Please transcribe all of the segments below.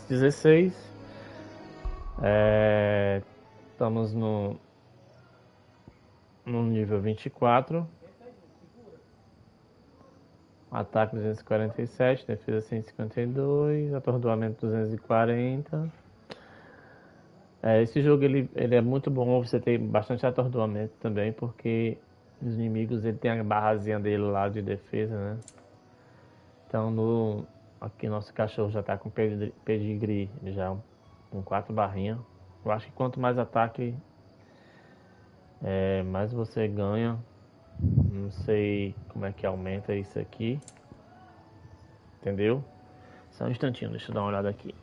16. Estamos no nível 24. Ataque 247, defesa 152, atordoamento 240. Esse jogo ele é muito bom você ter bastante atordoamento também, porque os inimigos ele tem a barrazinha dele lá de defesa, né? Então aqui nosso cachorro já tá com pedigree, já com 4 barrinhas. Eu acho que quanto mais ataque, mais você ganha. Não sei como é que aumenta isso aqui, entendeu? Só um instantinho, deixa eu dar uma olhada aqui.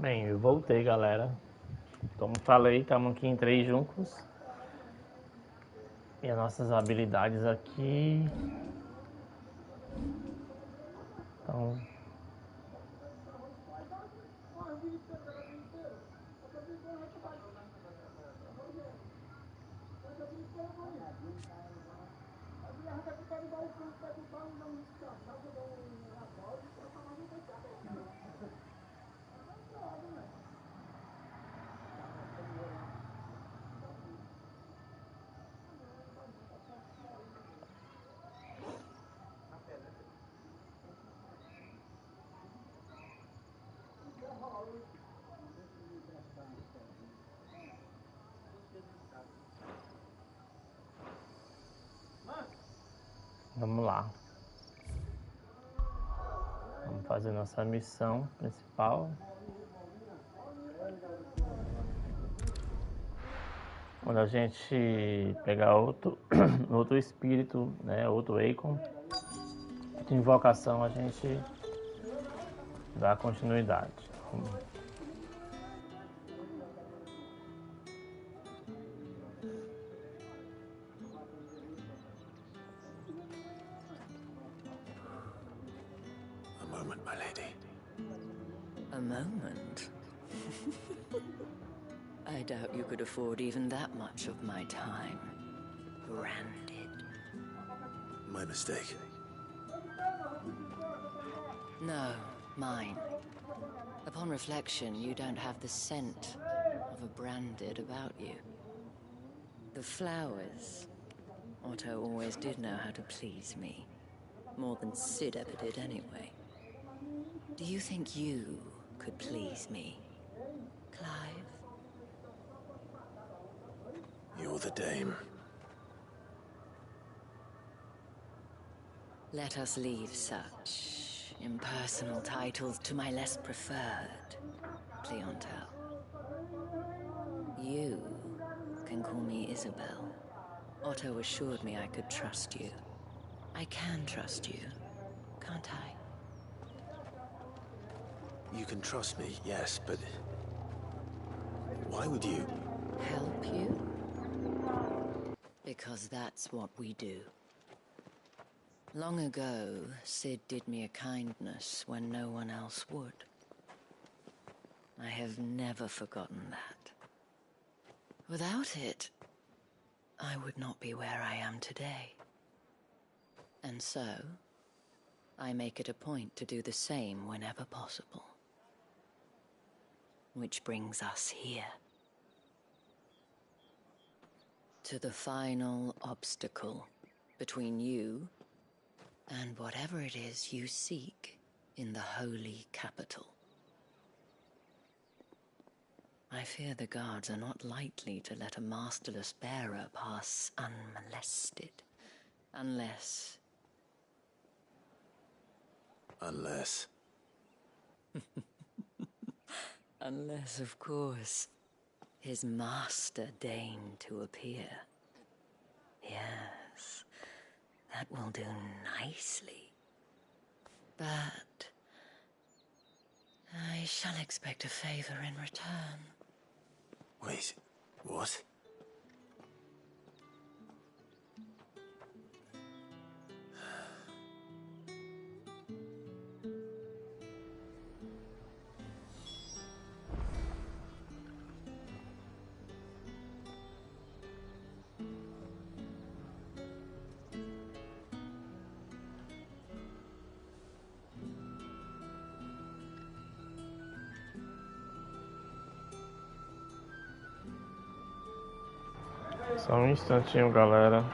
Bem, eu voltei, galera. Como falei, estamos aqui em 3 juntos. E as nossas habilidades aqui. Então. Vamos lá. Vamos fazer nossa missão principal. Quando a gente pegar outro espírito, né, outro Eikon de invocação, a gente dá continuidade. A moment, my lady. A moment? I doubt you could afford even that much of my time. Branded. My mistake. No, mine. Upon reflection, you don't have the scent of a branded about you. The flowers. Otto always did know how to please me. More than Sid ever did anyway. Do you think you could please me, Clive? You're the dame. Let us leave such impersonal titles to my less preferred clientele. You can call me Isabel. Otto assured me I could trust you. I can trust you, can't I? You can trust me, yes, but... why would you? Help you? Because that's what we do. Long ago, Sid did me a kindness when no one else would. I have never forgotten that. Without it, I would not be where I am today. And so, I make it a point to do the same whenever possible. Which brings us here. To the final obstacle between you and whatever it is you seek in the holy capital. I fear the guards are not likely to let a masterless bearer pass unmolested. Unless... Unless... Unless, of course, his master deigned to appear. Yes, that will do nicely. But I shall expect a favor in return. Wait, what? Só um instantinho, galera.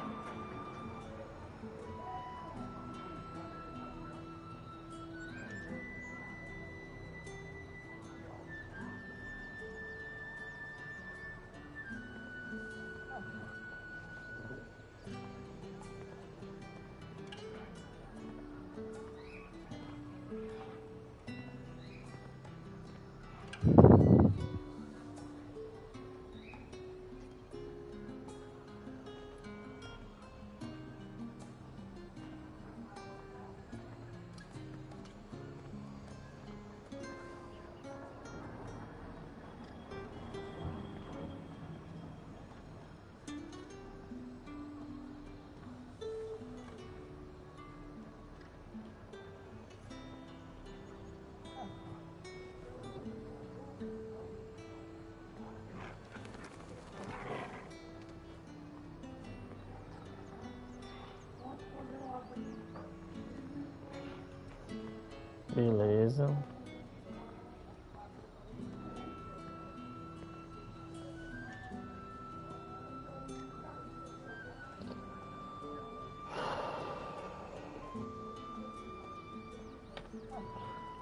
Beleza.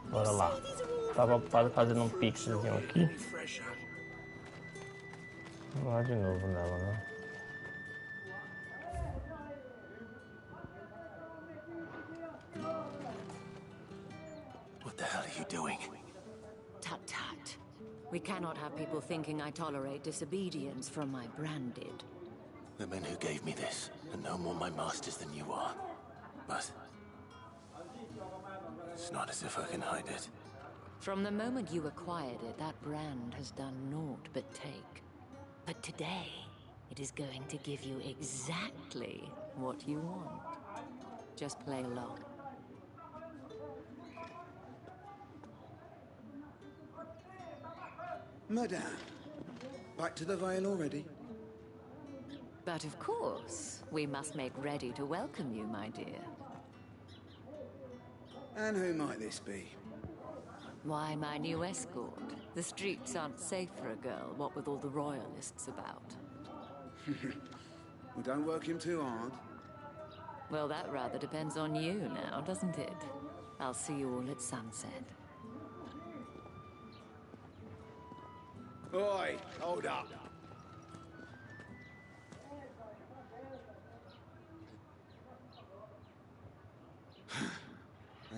Bora lá. Tava ocupado fazendo um pixelzinho aqui. Vamos lá de novo nela, né? What the hell are you doing? Tut tut. We cannot have people thinking I tolerate disobedience from my branded. The men who gave me this are no more my masters than you are. But it's not as if I can hide it. From the moment you acquired it, that brand has done naught but take. But today, it is going to give you exactly what you want. Just play along. Madame, back to the Vale already? But of course, we must make ready to welcome you, my dear. And who might this be? Why, my new escort. The streets aren't safe for a girl, what with all the royalists about. Well, don't work him too hard. Well, that rather depends on you now, doesn't it? I'll see you all at sunset. Oi, hold up.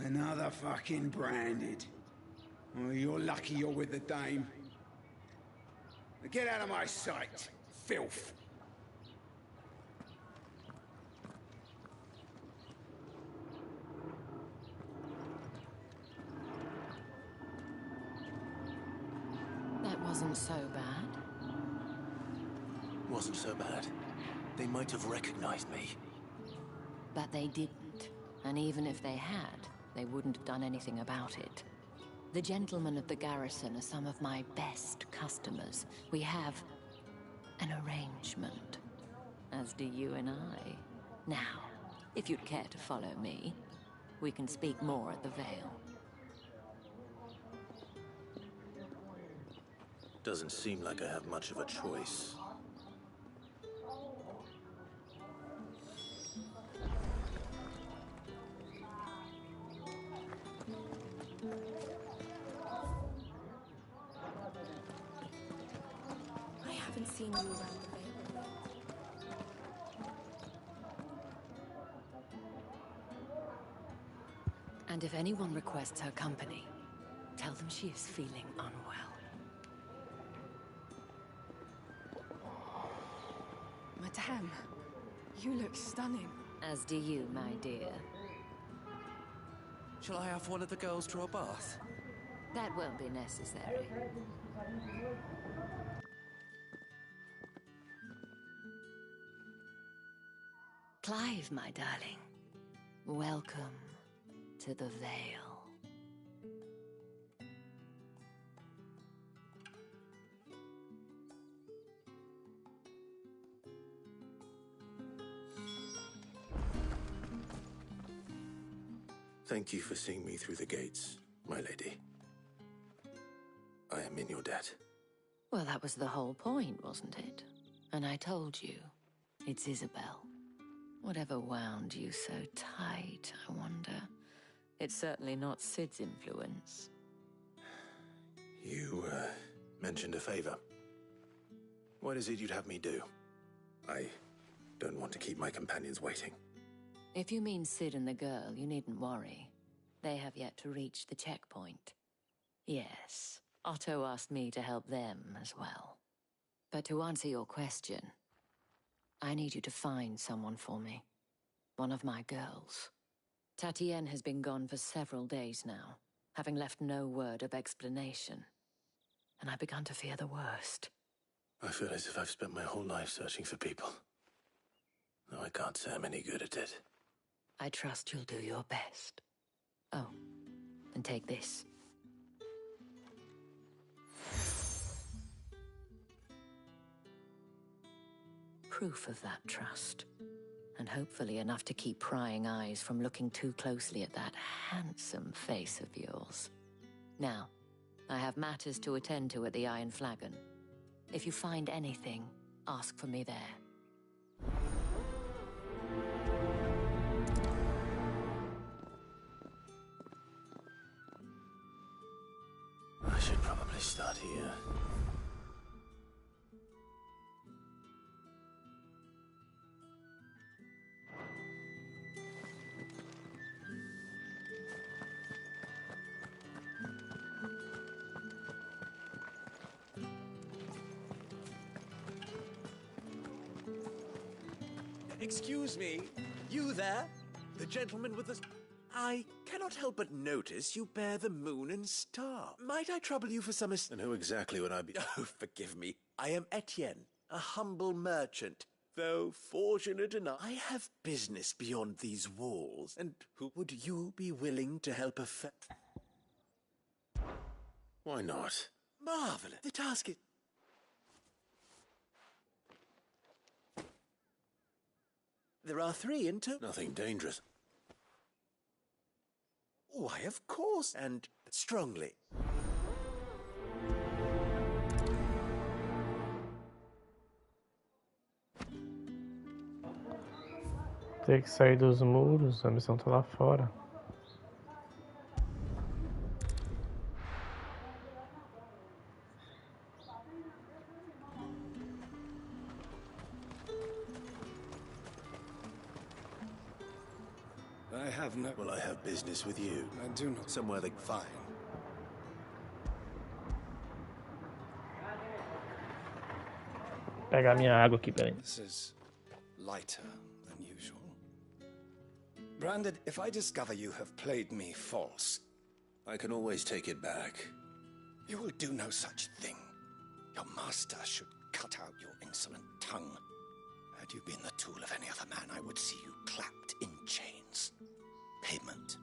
Another fucking branded. Well, you're lucky you're with the dame. Now get out of my sight, filth. That wasn't so bad. Wasn't so bad. They might have recognized me. But they didn't. And even if they had, they wouldn't have done anything about it. The gentlemen of the garrison are some of my best customers. We have an arrangement, as do you and I. Now, if you'd care to follow me, we can speak more at the Vale. Doesn't seem like I have much of a choice. I haven't seen you around the Vale. And if anyone requests her company, tell them she is feeling unwell. Madame, you look stunning. As do you, my dear. Shall I have one of the girls draw a bath? That won't be necessary. Clive, my darling. Welcome to the Vale. Thank you for seeing me through the gates, my lady. I am in your debt. Well, that was the whole point, wasn't it? And I told you, it's Isabel. Whatever wound you so tight, I wonder. It's certainly not Sid's influence. You, mentioned a favor. What is it you'd have me do? I don't want to keep my companions waiting. If you mean Sid and the girl, you needn't worry. They have yet to reach the checkpoint. Yes, Otto asked me to help them as well. But to answer your question, I need you to find someone for me. One of my girls. Tatienne has been gone for several days now, having left no word of explanation. And I've begun to fear the worst. I feel as if I've spent my whole life searching for people. Though I can't say I'm any good at it. I trust you'll do your best. Oh, and take this. Proof of that trust. and hopefully enough to keep prying eyes from looking too closely at that handsome face of yours. Now, I have matters to attend to at the Iron Flagon. If you find anything, ask for me there. I should probably start here. Excuse me, you there? The gentleman with the... I cannot help but notice you bear the moon and star. Might I trouble you for some... And who exactly would I be? Oh, forgive me. I am Etienne, a humble merchant. Though fortunate enough, I have business beyond these walls. And who would you be willing to help Why not? Marvelous. The task is... There are 3 in total. Nothing dangerous. Why, of course, and strongly. Tem que sair dos muros, a missão tá lá fora. I have no... Well, I have business with you. I do not... Somewhere that... Fine. Pegar minha água aqui, peraí. This is lighter than usual. Branded, if I discover you have played me false... I can always take it back. You will do no such thing. Your master should cut out your insolent tongue. Had you been the tool of any other man, I would see you clapped in chains. Payment.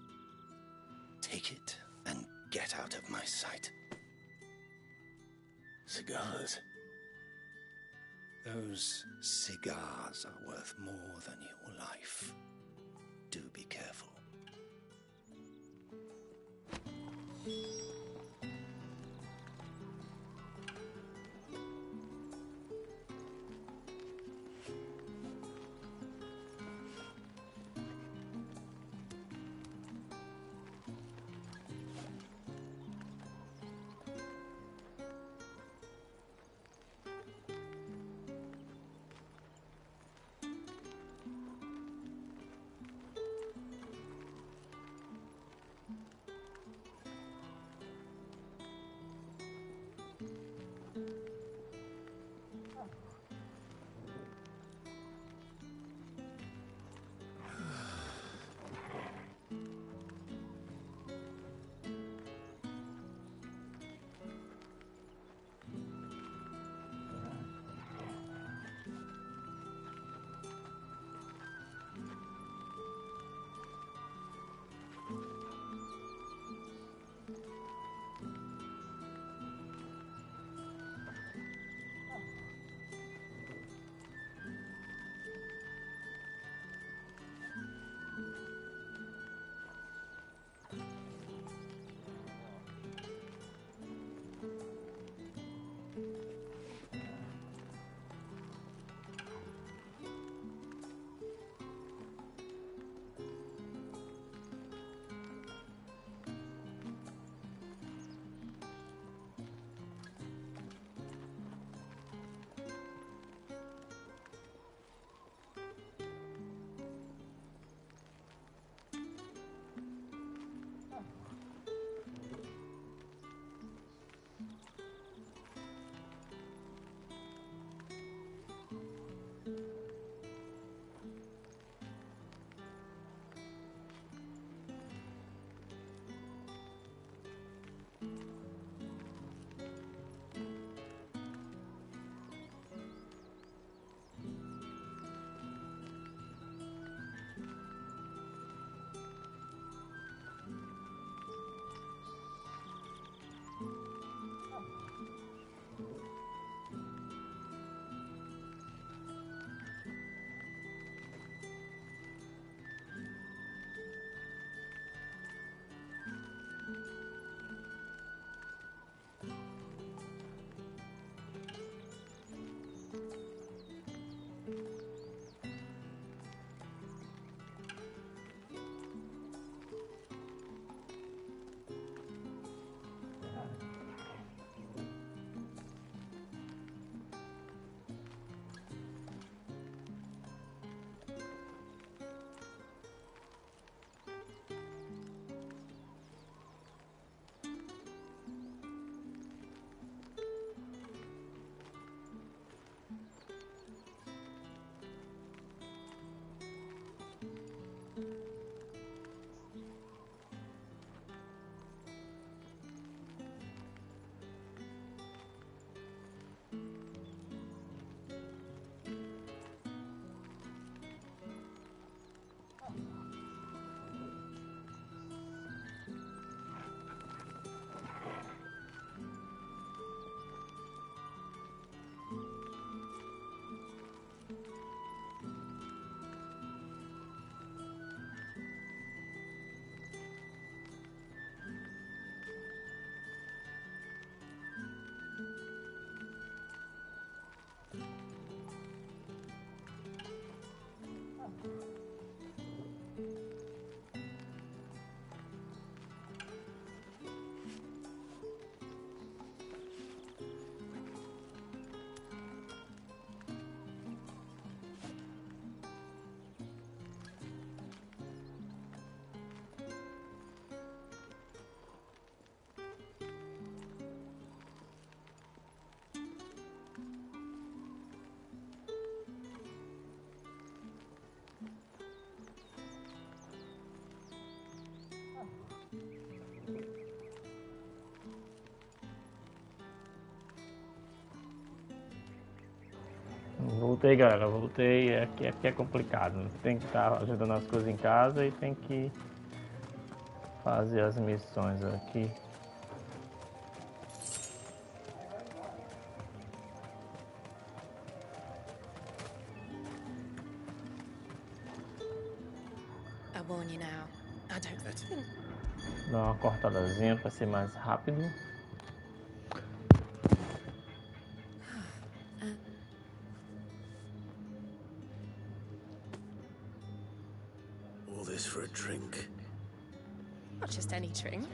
Take it and get out of my sight. Cigars. Those cigars are worth more than your life. Do be careful. Voltei, galera, voltei. Aqui é complicado. Tem que estar ajudando as coisas em casa e tem que fazer as missões aqui. I warn you now. I don't think. Dar uma cortadazinha para ser mais rápido. All this for a drink. Not just any drink.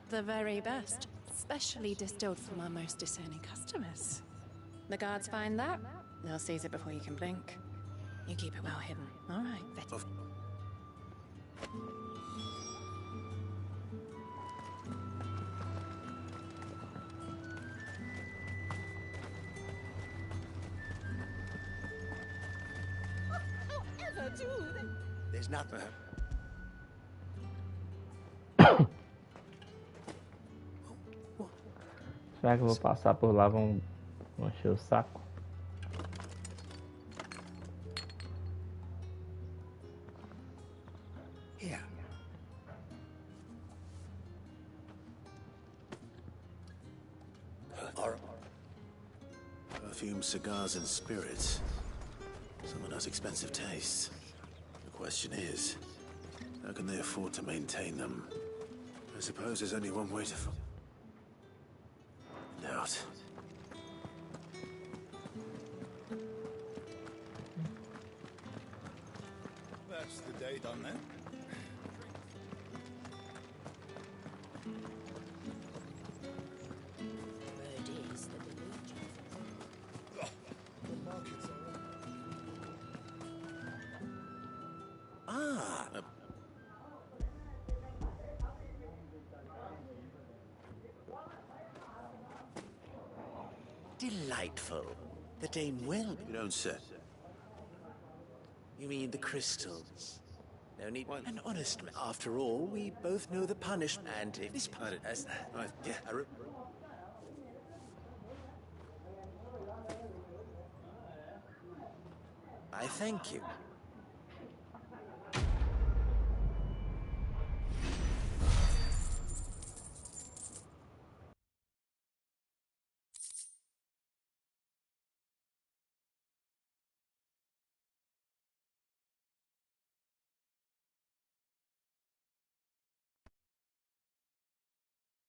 The very best. Specially distilled from our most discerning customers. The guards find that, they'll seize it before you can blink. You keep it well hidden. All right, Betty. There's nothing. Será que eu vou passar por lá? Vão encher o saco? Here. Perfume, cigars, and spirits. Someone has expensive tastes. The question is, how can they afford to maintain them? I suppose there's only one way to find out. That's the day done then. Delightful. The dame will. You don't say. You mean the crystals? No need. An honest man. After all, we both know the punishment. And if this I thank you.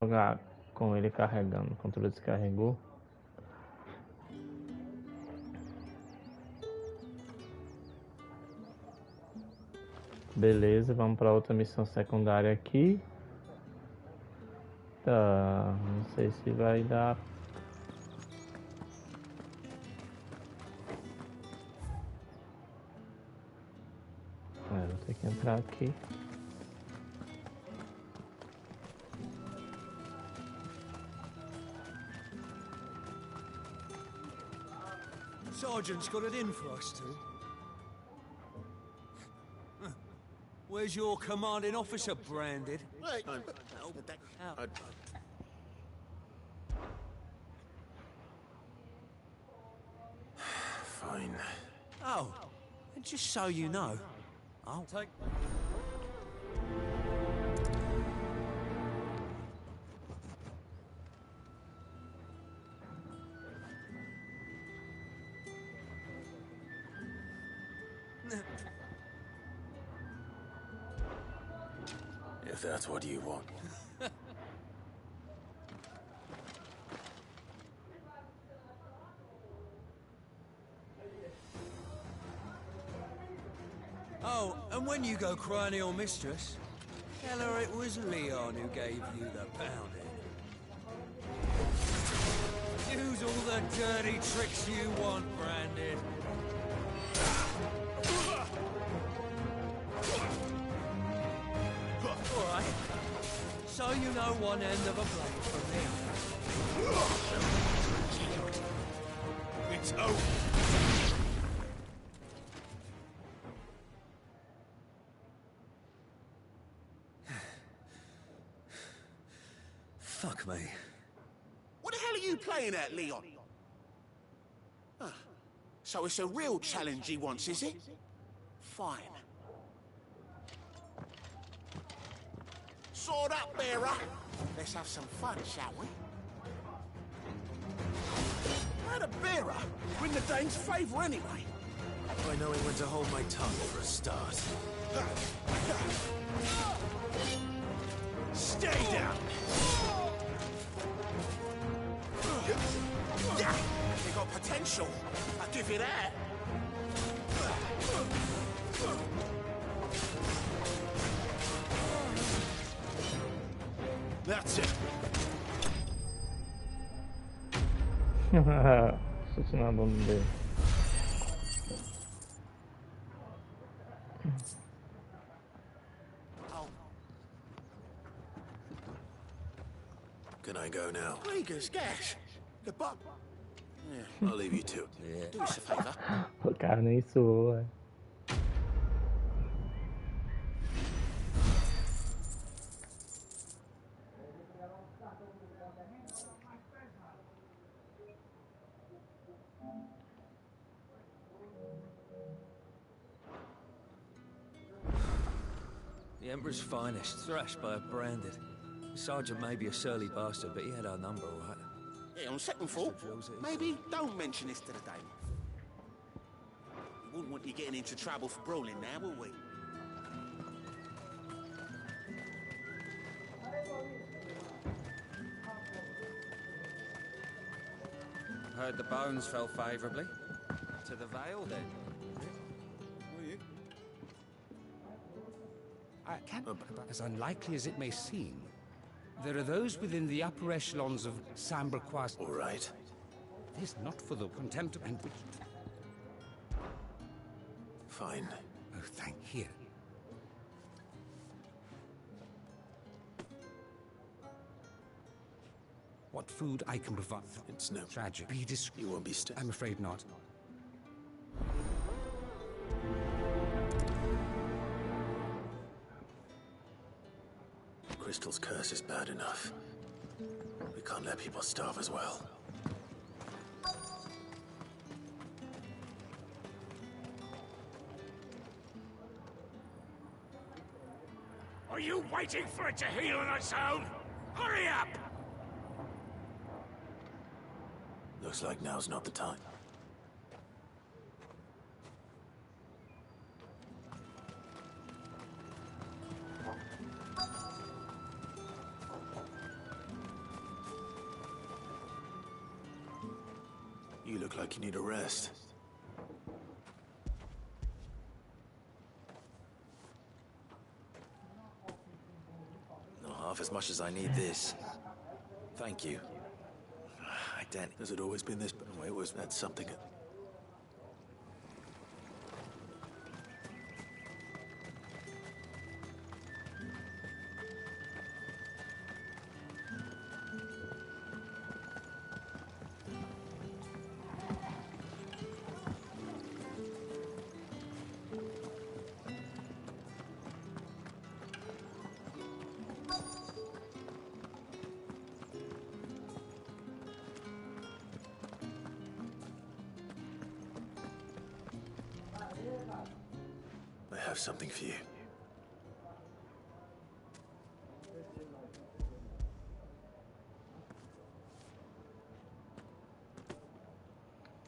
Jogar com ele carregando. O controle descarregou. Beleza, vamos para outra missão secundária aqui. Tá, não sei se vai dar. Vou ter que entrar aqui. Sergeant's got it in for us two. Where's your commanding officer branded? Fine. Oh, and just so you know, I'll take. If that's what you want. Oh, and when you go cry to your mistress, tell her it was Leon who gave you the pounding. Use all the dirty tricks you want, Brandon. All right. So you know one end of a blade from the other. It's over. Fuck me. What the hell are you playing at, Leon? So it's a real challenge he wants, is it? Fine. Sword up, bearer. Let's have some fun, shall we? How the bearer win the Dane's favour anyway? By knowing when to hold my tongue for a start. Stay down! You got potential. I'll give you that. That's it. Chute na bunda dele. Can I go now? Regas, gas. Goodbye. I'll leave you to it. Yeah. Do us a favour. O cara nem suou, velho. The Emperor's finest, thrashed by a branded. The sergeant may be a surly bastard, but he had our number, all right. Yeah, on second thought, maybe don't mention this to the Dane. We wouldn't want you getting into trouble for brawling now, will we? Heard the bones fell favourably. To the Vale, then. Were you? I can't, as unlikely as it may seem, there are those within the upper echelons of Sambre-Quas. All right. It is not for the contempt and which... Fine. Oh, thank you. What food I can provide? It's no tragic. Be discreet. You won't be still. I'm afraid not. Crystal's curse is bad enough. We can't let people starve as well. Are you waiting for it to heal on its own? Hurry up! Looks like now's not the time. You look like you need a rest. Not half as much as I need this. Thank you. Danny. Has it always been this way? Was that something? I have something for you.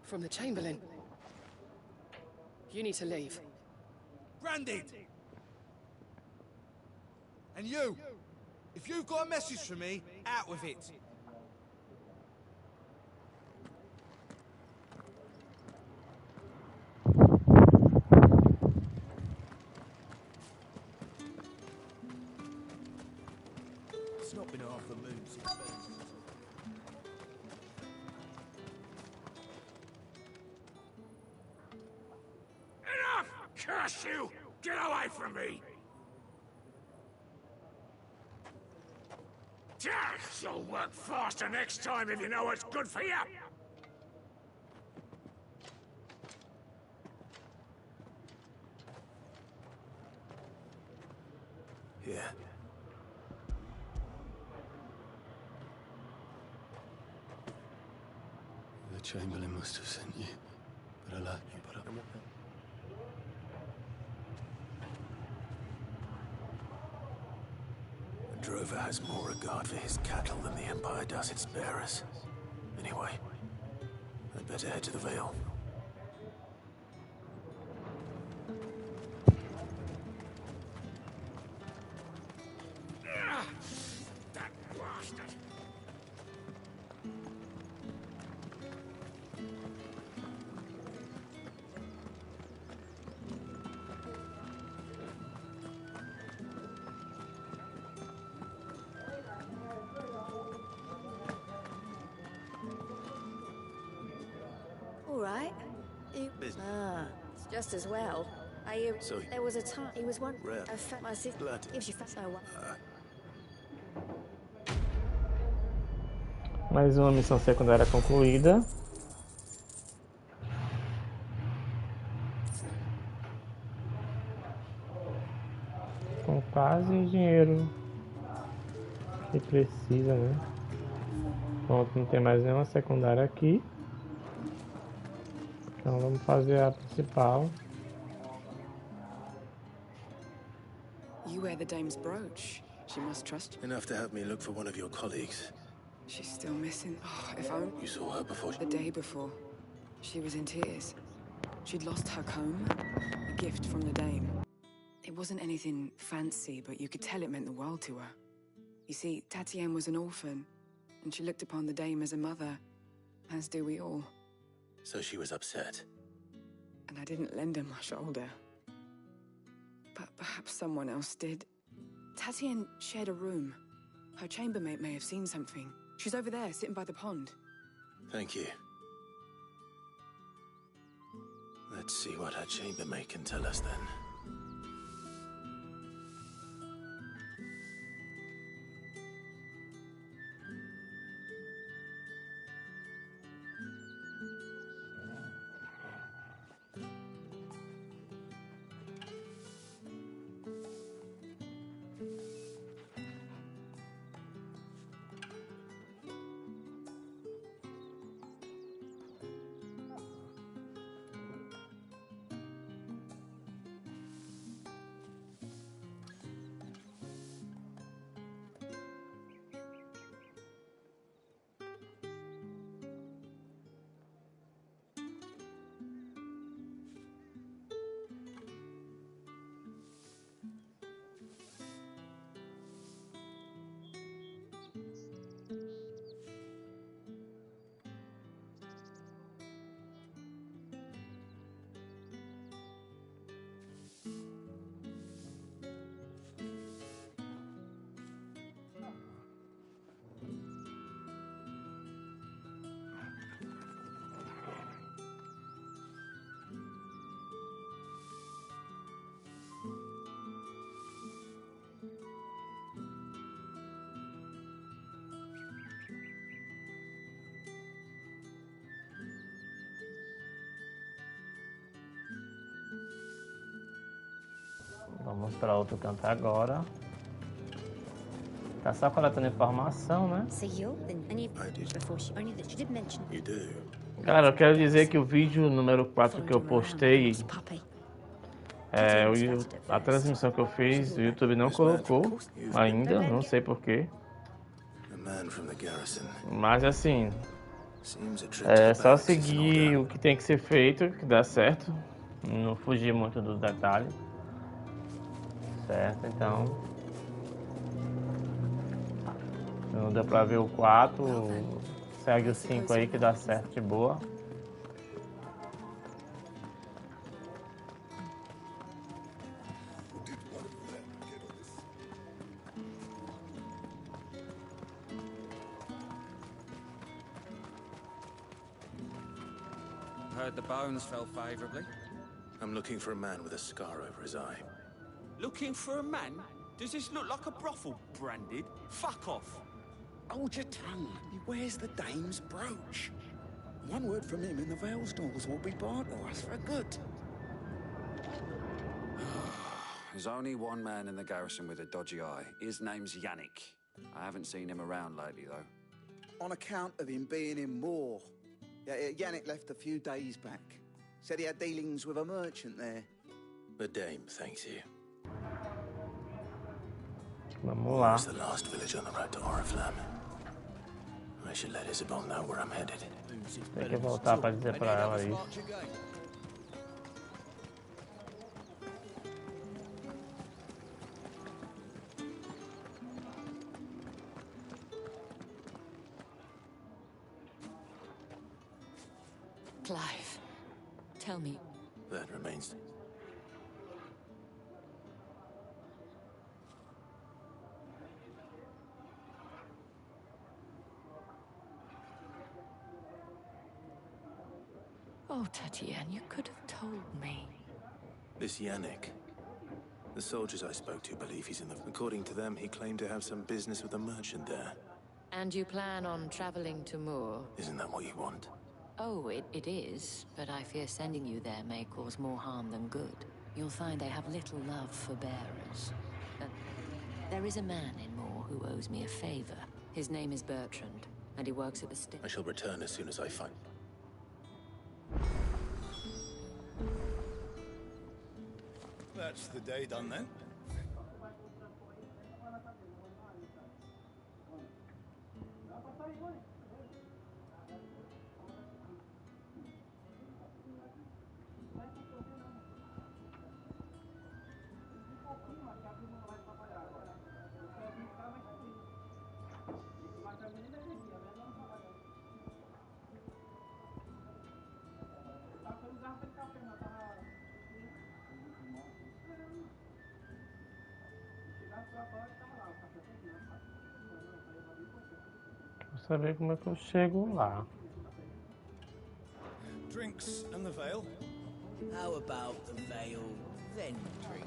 From the Chamberlain. You need to leave. Branded! And you! If you've got a message for me, out with it. It's not been half the moon since then. Enough! Curse you! Get away from me! You'll work faster next time if you know what's good for you! Yeah. The Chamberlain must have sent you, but ruler you put up. Troféu has more regard for his cattle than the Empire does its bearers. Anyway, I'd better head to the Vale. That bastard! All right. Business. It's just as well. So There was a time he was one. Rare. My sister Blood. gives you fat so what? Mais uma missão secundária concluída. Com quase o dinheiro que precisa, né? Pronto, não tem mais nenhuma secundária aqui. Então vamos fazer a principal. You wear the dame's brooch. She must trust you. Enough to have me look for one of your colleagues. She's still missing. Oh, if only... You saw her before. The day before. She was in tears. She'd lost her comb, a gift from the dame. It wasn't anything fancy, but you could tell it meant the world to her. You see, Tatienne was an orphan, and she looked upon the dame as a mother, as do we all. So she was upset. And I didn't lend her my shoulder. But perhaps someone else did. Tatienne shared a room. Her chambermaid may have seen something. She's over there, sitting by the pond. Thank you. Let's see what her chambermaid can tell us then. Vamos para outro canto agora. Tá só coletando informação, né? Galera, eu quero dizer que o vídeo número 4 que eu postei, a transmissão que eu fiz, o YouTube não colocou ainda, não sei porquê. Mas assim, é só seguir o que tem que ser feito, que dá certo. Não fugir muito dos detalhes. Certo, então... Não deu pra ver o 4, segue o 5 aí que dá certo de boa. Heard the bones fell favorably. I'm looking for a man with a scar over his eye. Looking for a man? Does this look like a brothel, branded? Fuck off! Hold your tongue. He wears the dame's brooch. One word from him and the Vale stalls will be barred to us for good. There's only one man in the garrison with a dodgy eye. His name's Yannick. I haven't seen him around lately, though. On account of him being in war. Yeah, Yannick left a few days back. Said he had dealings with a merchant there. The dame thanks you. Vamos lá. Where's the last village on the road to Oriflamme? I should let Isabel know where I'm headed. Tem que voltar pra dizer pra ela isso. Clive, tell me. That remains. Oh, Tatiana, you could have told me. This Yannick. The soldiers I spoke to believe he's in the... According to them, he claimed to have some business with a merchant there. And you plan on traveling to Moor? Isn't that what you want? Oh, it is, but I fear sending you there may cause more harm than good. You'll find they have little love for bearers. There is a man in Moor who owes me a favor. His name is Bertrand, and he works at the I shall return as soon as I find... That's the day done then. Vou saber como é que eu chego lá. Drinks and the veil. How about the veil, then drinks?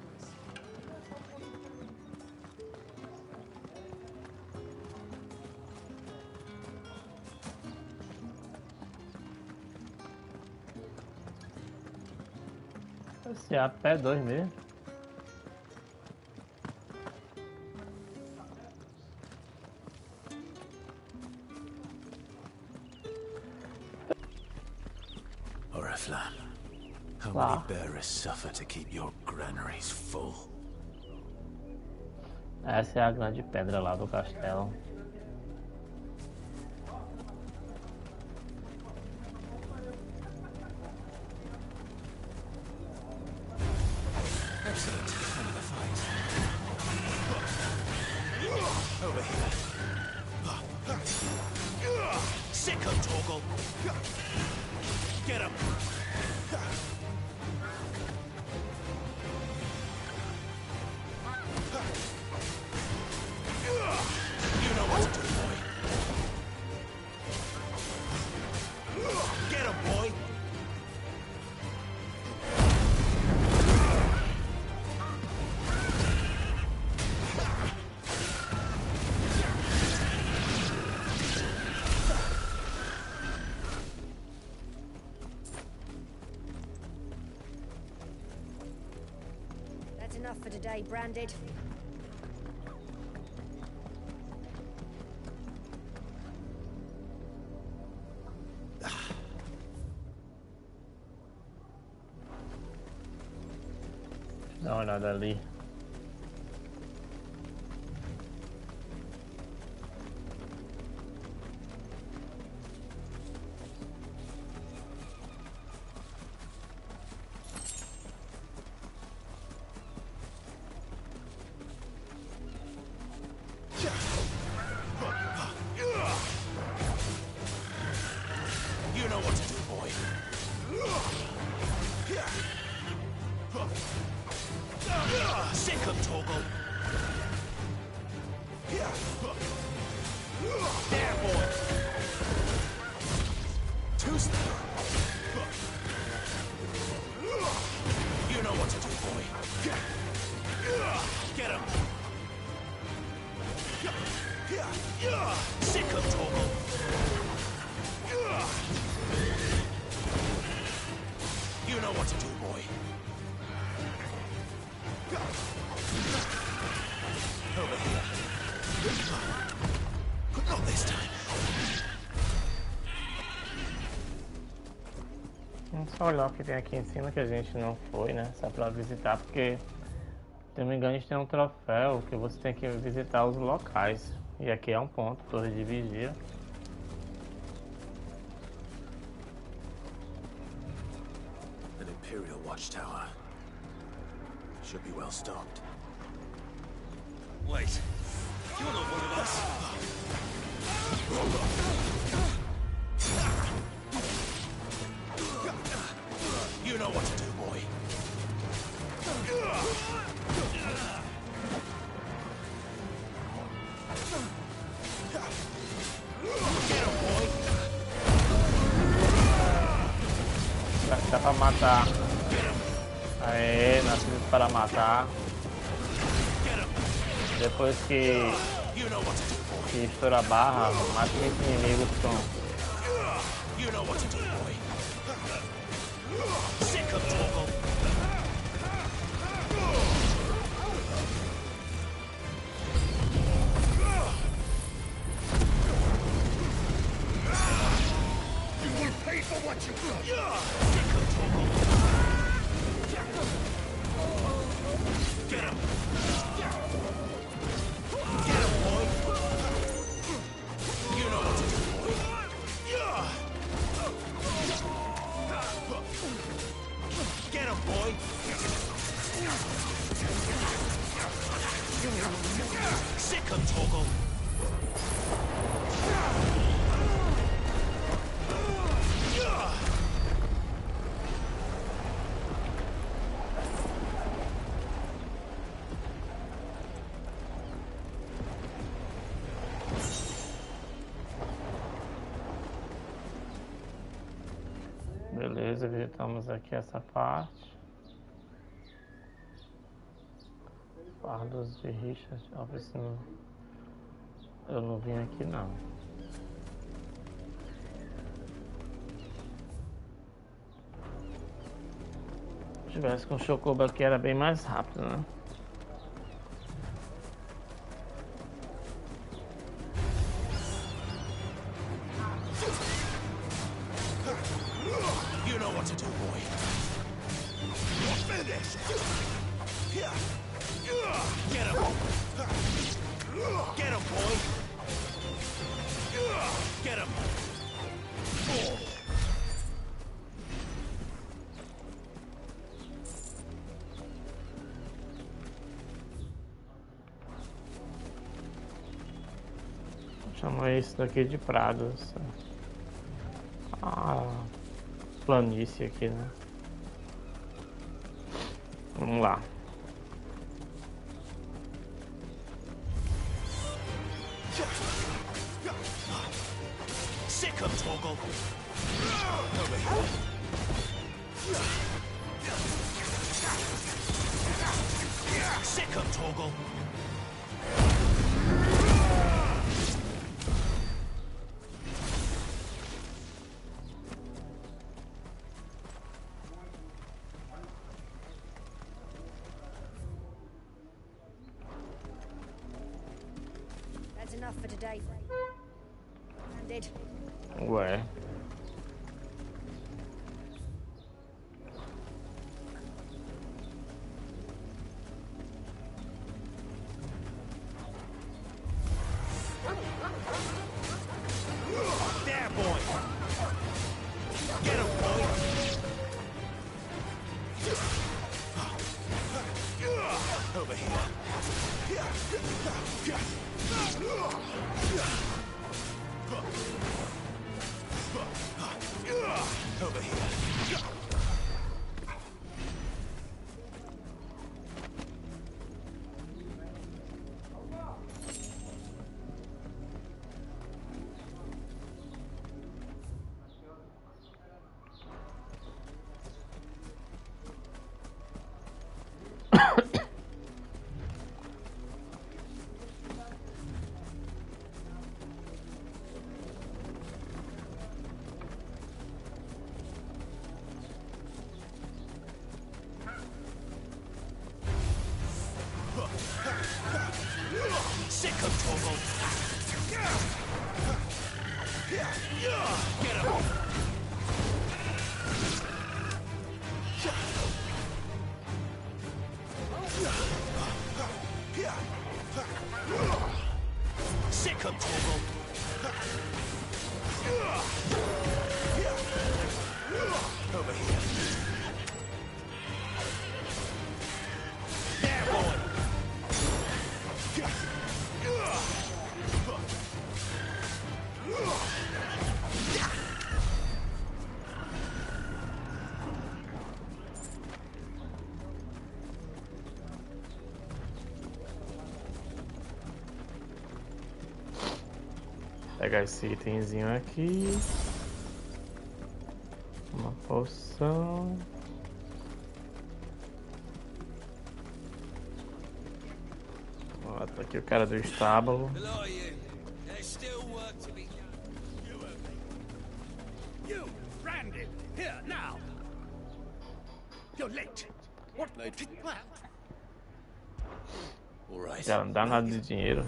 Se a pé 2 mesmo. Oriflamme. How many bearers suffer to keep your granaries full? Essa é a grande pedra lá do castelo. Excellent. Another fight. Over here. Sicko, Torgal. Get him. You know what to do, boy. Get him, boy. That's enough for today, Branded. Dá uma olhada ali. You know what to do, boy. Sick him, Torgal. There, boy. Two-step. You know what to do, boy. Get him. Sick him, Torgal. You know what to do, boy. Over here. Not this time. olhar o que tem aqui em cima que a gente não foi, né? Só pra visitar, porque, se não me engano, a gente tem um troféu que você tem que visitar os locais. E aqui é um ponto, torre de vigia. An Imperial watchtower. Should be well stocked. Wait, you're not one of us. You know what to do, boy. Dá pra matar. Aê, nascido para matar. Depois que estoura a barra, mata os inimigos com. You know what to do, boy. Sick of Torgal. You will pay for what you've done. Sick of Torgal. Get him. Get him, boy. You know what to do, boy. Get him, boy. Sick of Torgal. Beleza, visitamos aqui essa parte. Fardos de Richard. Ó, ver se não... Eu não vim aqui não. Se tivesse com o Chocobo aqui era bem mais rápido, né? You know what to do, boy. Finish. Get him. Get him, boy. Get him. Chama isso daqui de prados. Ah, planície aqui, né? Vamos lá. Sick of Torgal. Sick of Torgal. That's enough for today. Banded. Ué. There, boy. Get him, boy. Over here. Over here. Sick of Torgal. Get him. Sick of trouble. Over here. There, boy. Pegar esse itemzinho aqui. Uma poção. Ó, tá aqui o cara do estábulo. You, Brandon, here now. You're late. What? Late. Well. All right. Já não dá nada de dinheiro.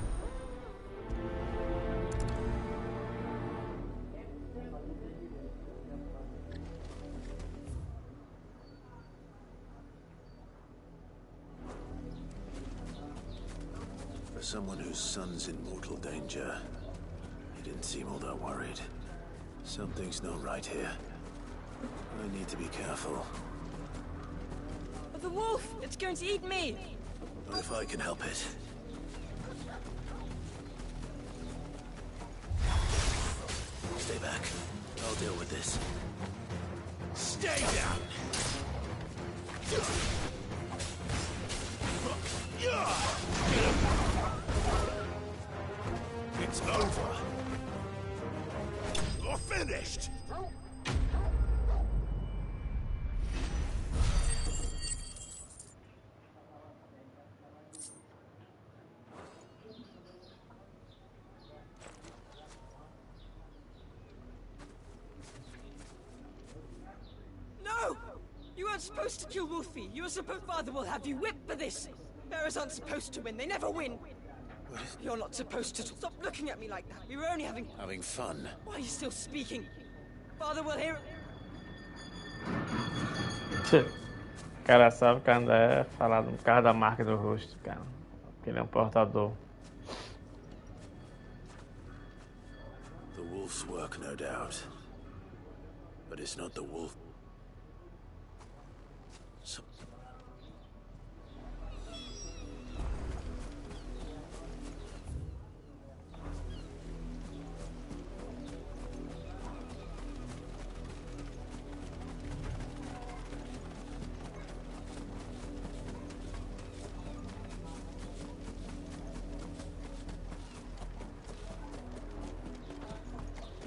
For someone whose son's in mortal danger, he didn't seem all that worried. Something's not right here. I need to be careful. The wolf! It's going to eat me! But if I can help it. Stay back. I'll deal with this. Stay down. It's over. You're finished. No! You weren't supposed to kill Wolfie. You were supposed... Father will have you whipped for this. Bearers aren't supposed to win. They never win. You're not supposed to. Stop looking at me like that. We were only having... Having fun. Why are you still speaking? Father will hear... O cara sabe que ainda é falado por causa da marca do rosto, cara. Porque ele é um portador. The wolf's work, no doubt. But it's not the wolf. So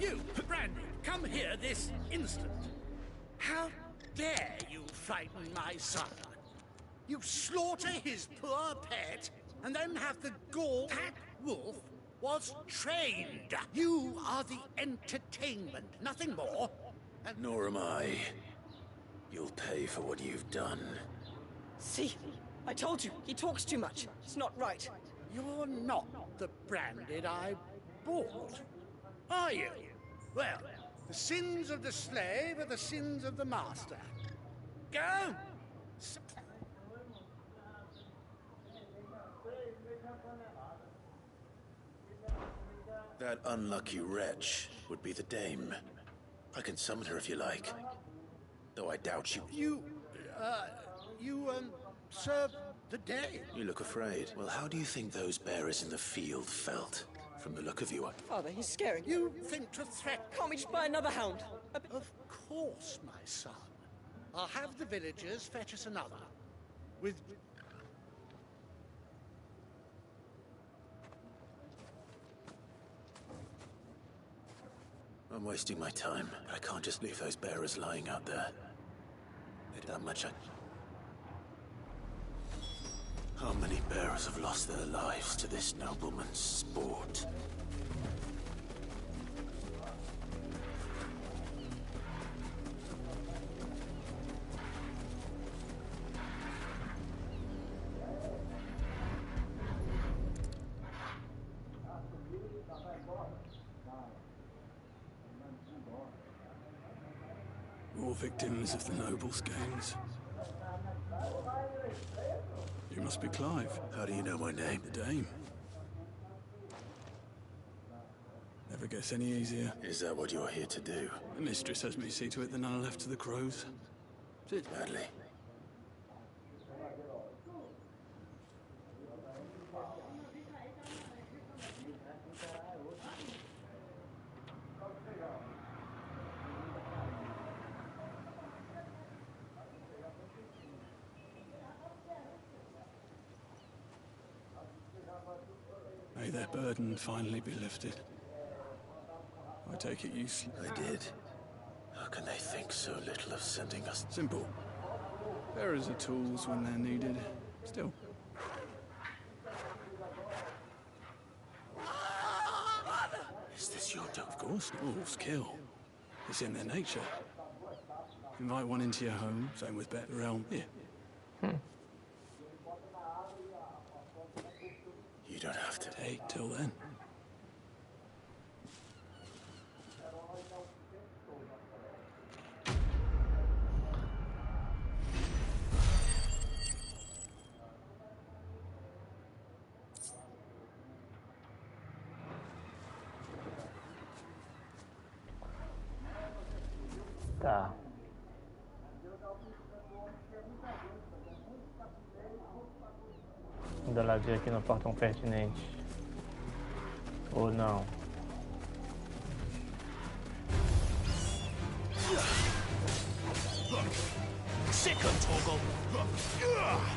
You, Brandon, come here this instant. How dare you frighten my son? You slaughter his poor pet, and then have the gall. That wolf was trained. You are the entertainment, nothing more. And nor am I. You'll pay for what you've done. See? I told you. He talks too much. It's not right. You're not the Branded I bought, are you? Well, the sins of the slave are the sins of the master. Go! That unlucky wretch would be the dame. I can summon her if you like. Though I doubt you... You serve the day. You look afraid. Well, how do you think those bearers in the field felt? From the look of you, Father, he's scaring you. Think to threaten. Can't we just buy another hound? Of course, my son. I'll have the villagers fetch us another. With... I'm wasting my time. I can't just leave those bearers lying out there. They'd that much How many bearers have lost their lives to this nobleman's sport? More victims of the nobles' games. You must be Clive. How do you know my name? The Dame. Never gets any easier. Is that what you're here to do? The mistress has me see to it that none are left to the crows. Sit badly. May their burden finally be lifted. I take it you... I did. How can they think so little of sending us? Simple. Bearers are tools when they're needed. Still. Is this your dog? Of course, wolves kill. It's in their nature. Invite one into your home, same with Bet the Realm. Here. You don't have to. Take till then. Tá. Vou dar ladinha aqui no portão pertinente. Ou não. Sick of Toggle.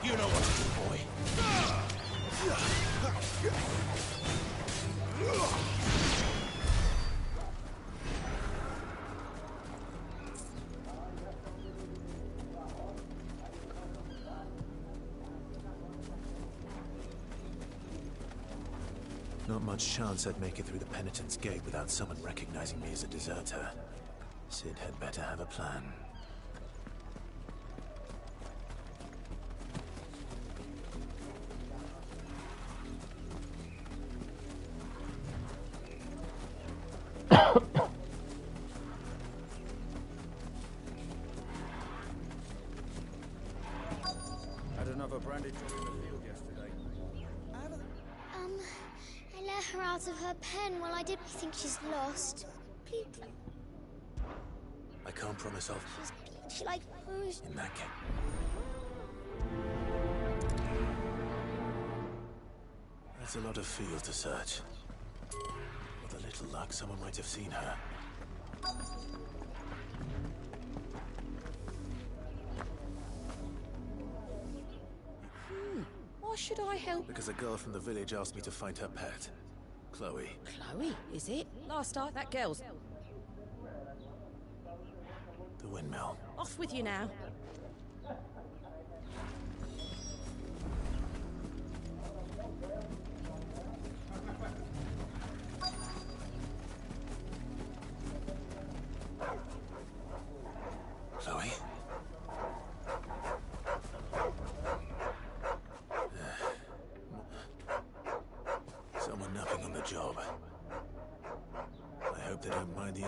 You know what to do, boy. Not much chance I'd make it through the penitent's gate without someone recognizing me as a deserter. Sid had better have a plan. Had another branded job in the field yesterday. I let her out of her pen while I did think she's lost. Please. I can't promise I'll... She like who's... In that case... That's a lot of field to search. With a little luck, someone might have seen her. Why should I help? Because a girl from the village asked me to find her pet. Chloe. Chloe, is it? Last night, that girl's... The windmill. Off with you now. Chloe? Someone napping on the job. I hope they don't mind the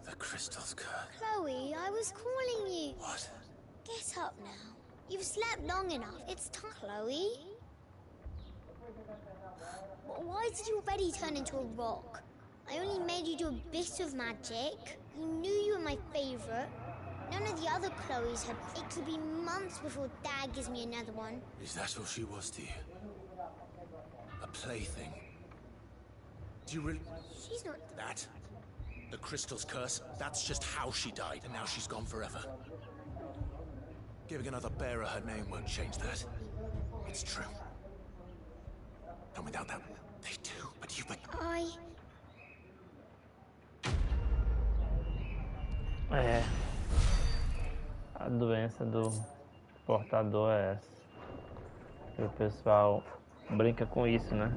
The crystal's curse. Chloe, I was calling you. What? Get up now. You've slept long enough. It's time, Chloe. Why did your belly turn into a rock? I only made you do a bit of magic. You knew you were my favorite. None of the other Chloes had. It could be months before Dad gives me another one. Is that all she was to you? A plaything? Do you really... She's not... That? The crystal's curse? That's just how she died, and now she's gone forever. Giving another bearer her name won't change that. It's true. And without that, they do. But you... É. A doença do portador é essa. E o pessoal brinca com isso, né?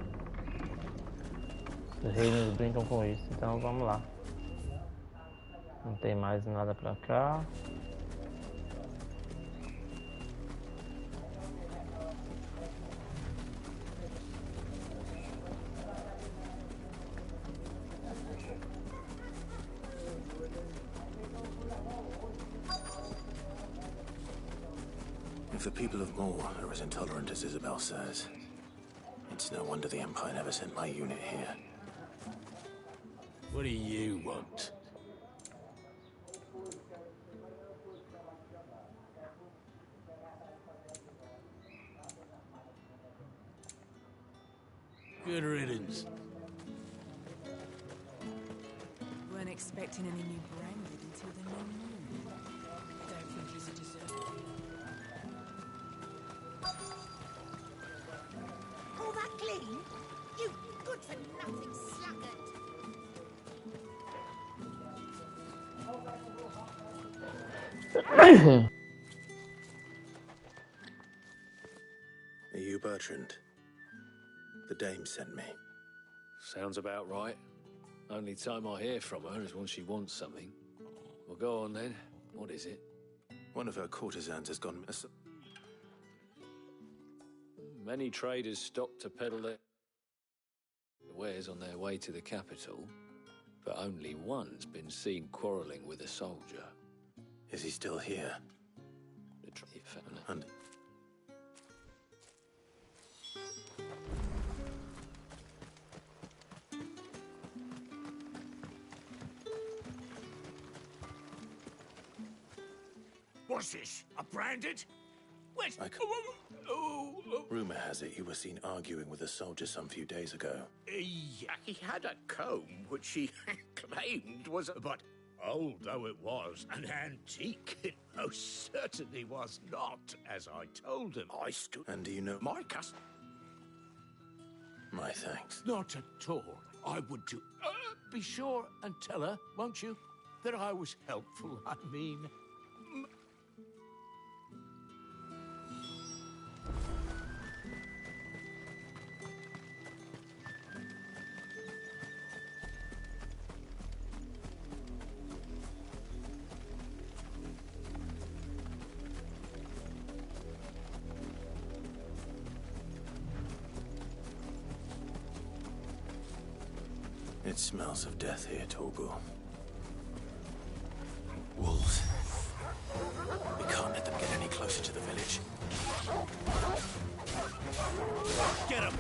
Os reinos brincam com isso. Então vamos lá. Não tem mais nada pra cá. If the people of Moor are as intolerant as Isabel says, it's no wonder the Empire never sent my unit here. What do you want? Good riddance. Weren't expecting any new branded until the new moon. Don't think he's a deserter. All that clean? You good for nothing sluggard. Are you Bertrand? The dame sent me. Sounds about right. Only time I hear from her is when she wants something. Well, go on then. What is it? One of her courtesans has gone missing. Many traders stopped to peddle their wares on their way to the capital, but only one's been seen quarrelling with a soldier. Is he still here? And What's this? A branded? Where's... rumor has it you were seen arguing with a soldier some few days ago. Yeah, he had a comb which he claimed was... But old though it was, an antique, it most certainly was not, as I told him. I stood... And do you know... My custom... My thanks. Not at all. I would do... be sure and tell her, won't you, that I was helpful, I mean... It smells of death here, Torgal. Wolves. We can't let them get any closer to the village. Get him!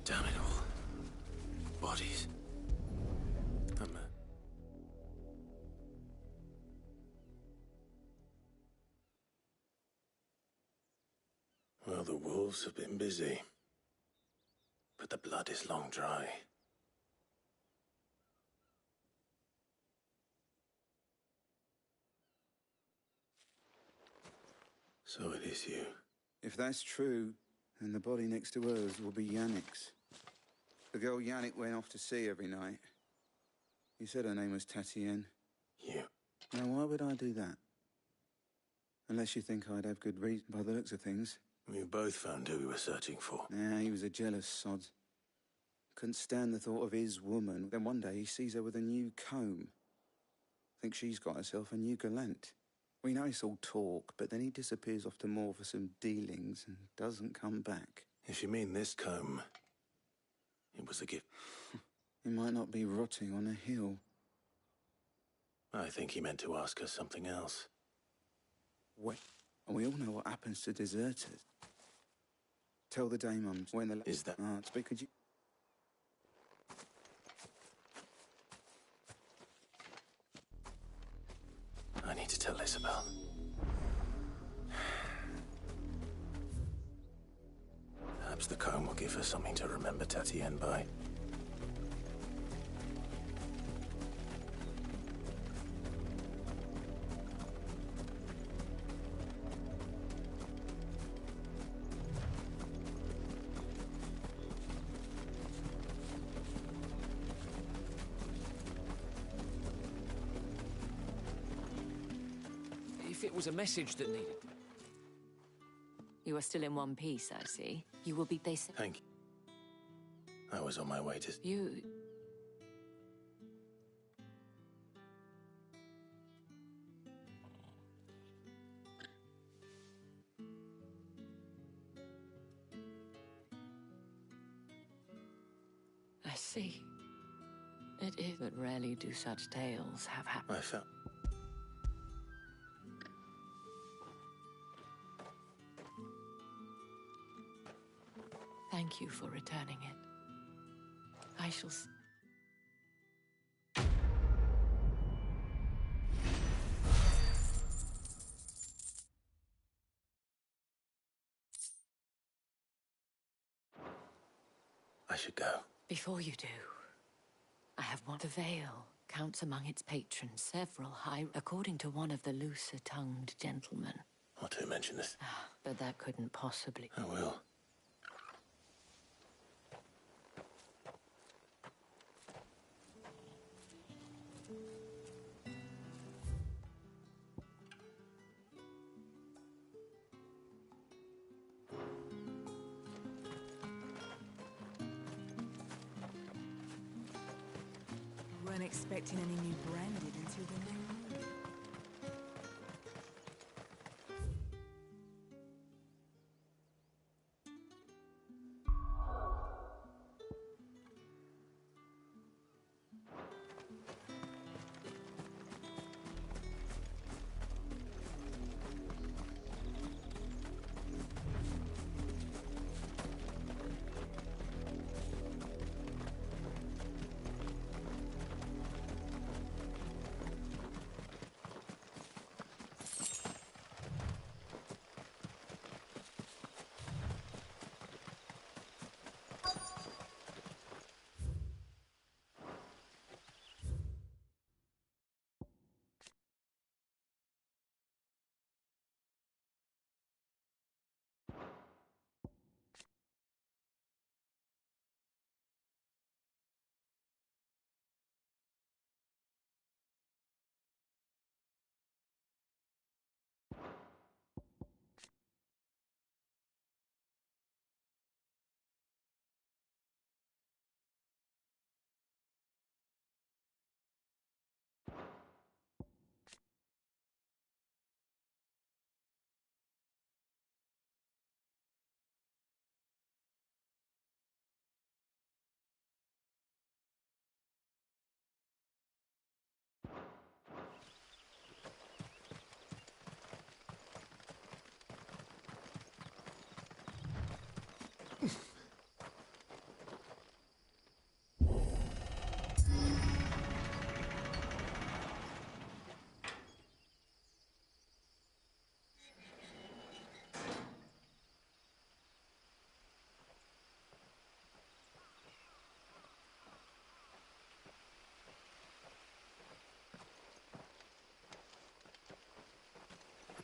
Damn it all. Bodies. Well, the wolves have been busy. But the blood is long dry. So it is you. If that's true, then the body next to hers will be Yannick's. The girl Yannick went off to see every night. You said her name was Tatienne. You. Now, why would I do that? Unless you think I'd have good reason by the looks of things. We both found who we were searching for. Yeah, he was a jealous sod. Couldn't stand the thought of his woman. Then one day he sees her with a new comb. Thinks she's got herself a new gallant. We know it's all talk, but then he disappears off to Moor for some dealings and doesn't come back. If you mean this comb, it was a gift. He might not be rotting on a hill. I think he meant to ask us something else. What? And we all know what happens to deserters. Tell the Daemons when the... Is that... Speak, could you... I need to tell Isabel. Perhaps the comb will give her something to remember Tatienne by. If it was a message that needed... You are still in one piece, I see. You will be... They say... Thank you. I was on my way to... You... I see. It is, but rarely do such tales have happened. I felt... Thank you for returning it. I shall... I should go. Before you do, I have one. The Veil counts among its patrons several high... According to one of the looser-tongued gentlemen. Not to mention this. But that couldn't possibly... I will. Weren't expecting any new branded until the new moon.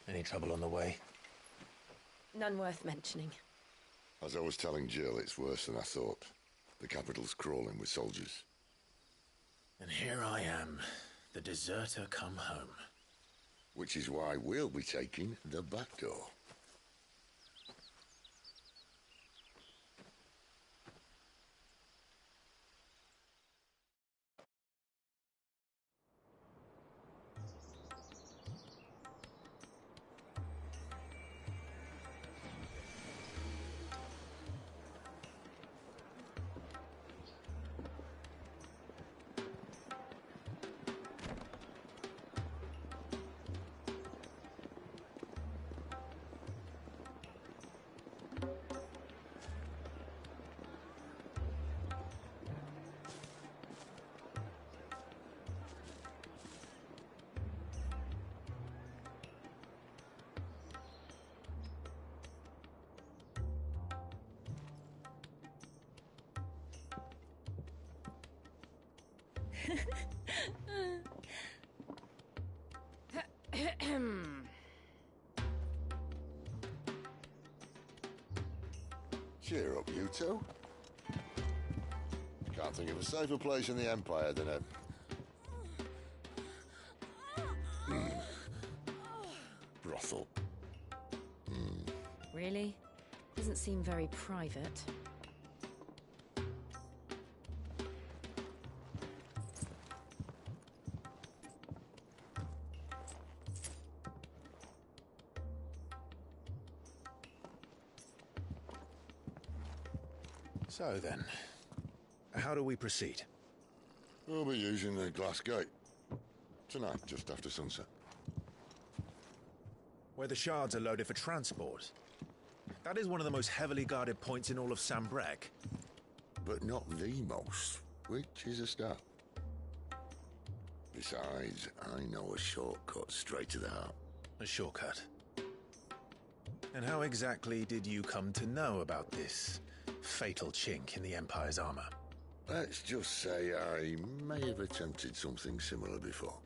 Any trouble on the way? None worth mentioning. As I was telling Jill, it's worse than I thought. The capital's crawling with soldiers. And here I am, the deserter come home. Which is why we'll be taking the back door. Cheer up, you two. Can't think of a safer place in the Empire than a... brothel. Really? Doesn't seem very private. So then, how do we proceed? We'll be using the glass gate. Tonight, just after sunset. Where the shards are loaded for transport. That is one of the most heavily guarded points in all of Sambrec. But not the most, which is a start. Besides, I know a shortcut straight to the heart. A shortcut? And how exactly did you come to know about this fatal chink in the Empire's armor? Let's just say I may have attempted something similar before.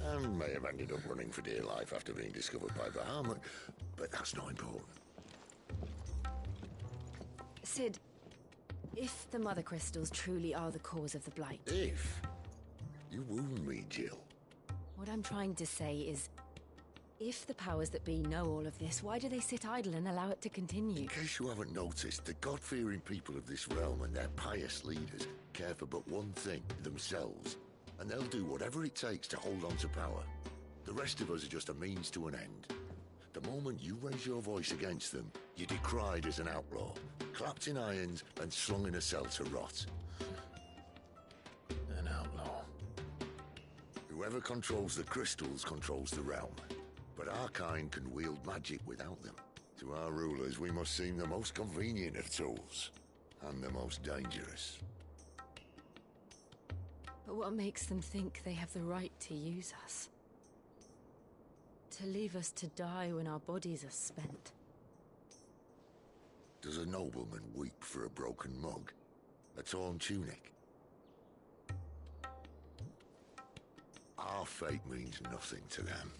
And may have ended up running for dear life after being discovered by Bahamut, but that's not important. Sid, if the Mother Crystals truly are the cause of the Blight... If? You wound me, Jill. What I'm trying to say is, if the powers that be know all of this, why do they sit idle and allow it to continue? In case you haven't noticed, the God-fearing people of this realm and their pious leaders care for but one thing, themselves. And they'll do whatever it takes to hold on to power. The rest of us are just a means to an end. The moment you raise your voice against them, you're decried as an outlaw, clapped in irons and slung in a cell to rot. An outlaw. Whoever controls the crystals controls the realm. But our kind can wield magic without them. To our rulers, we must seem the most convenient of tools, and the most dangerous. But what makes them think they have the right to use us? To leave us to die when our bodies are spent? Does a nobleman weep for a broken mug? A torn tunic? Our fate means nothing to them.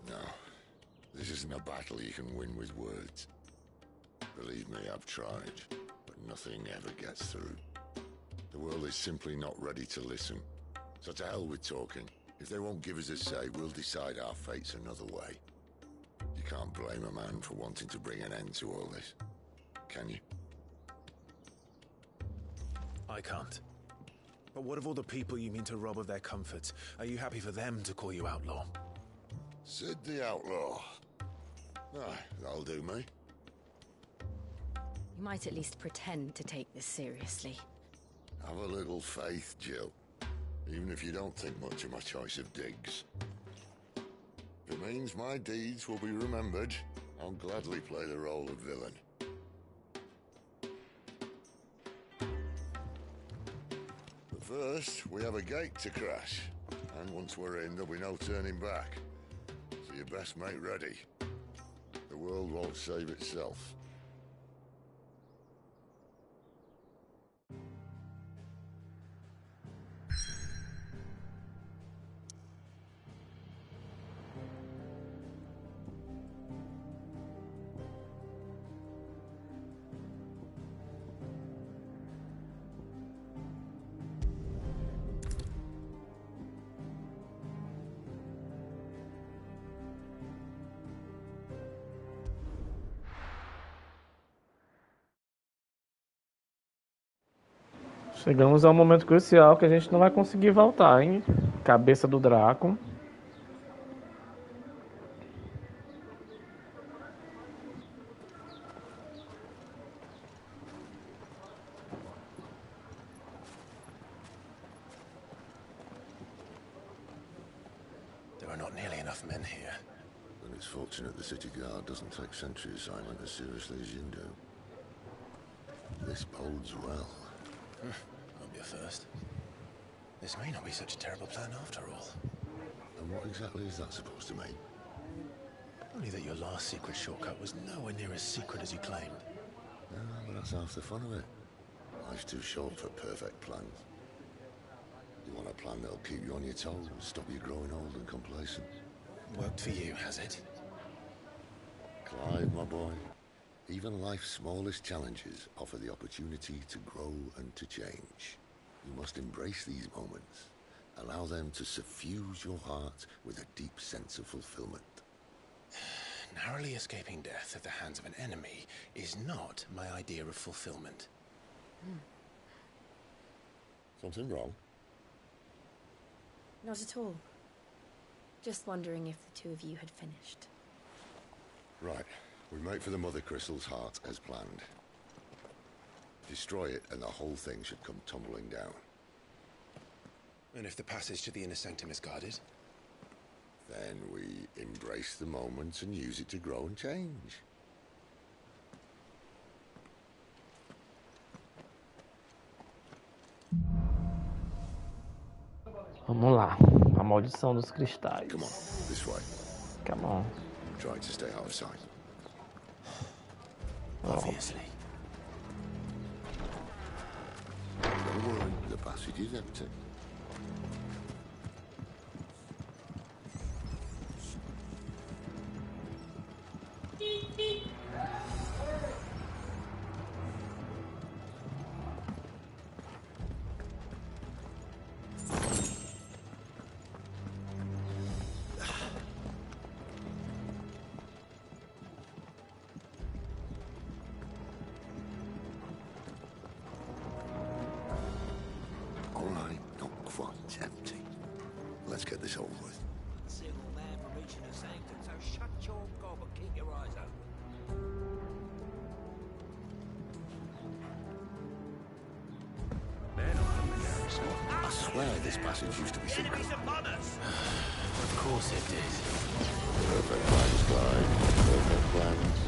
No, this isn't a battle you can win with words. Believe me, I've tried, but nothing ever gets through. The world is simply not ready to listen. So to hell with talking. If they won't give us a say, we'll decide our fates another way. You can't blame a man for wanting to bring an end to all this, can you? I can't. But what of all the people you mean to rob of their comforts? Are you happy for them to call you outlaw? Sid the Outlaw. Ah, that'll do me. You might at least pretend to take this seriously. Have a little faith, Jill. Even if you don't think much of my choice of digs. If it means my deeds will be remembered, I'll gladly play the role of villain. But first, we have a gate to crash. And once we're in, there'll be no turning back. So you best make ready. The world won't save itself. Chegamos a um momento crucial que a gente não vai conseguir voltar, hein? Cabeça do Draco. There are not nearly enough men here. Then it's fortunate the city guard doesn't take sentry assignment as seriously as you do. This bodes well. I'll be a first. This may not be such a terrible plan after all. And what exactly is that supposed to mean? Only that your last secret shortcut was nowhere near as secret as you claimed. Yeah, but that's half the fun of it. Life's too short for perfect plans. You want a plan that'll keep you on your toes, stop you growing old and complacent. Worked for you, has it? Clive, my boy, even life's smallest challenges offer the opportunity to grow and to change. You must embrace these moments. Allow them to suffuse your heart with a deep sense of fulfillment. Narrowly escaping death at the hands of an enemy is not my idea of fulfillment. Something wrong? Not at all. Just wondering if the two of you had finished. Right. We make for the Mother Crystal's heart as planned. Destroy it and the whole thing should come tumbling down. And if the passage to the inner sanctum is guarded? Then we embrace the moment and use it to grow and change. Vamos lá. A maldição dos cristais. Come on, this way. Come on. Try to stay out of sight. Obviously. Don't worry, the passage is empty. Empty. Let's get this over with. Single man from reaching the sanctum, so shut your gob and keep your eyes open. I swear this passage used to be secret. Of course it did. Perfect plans, Clyde. Perfect plans.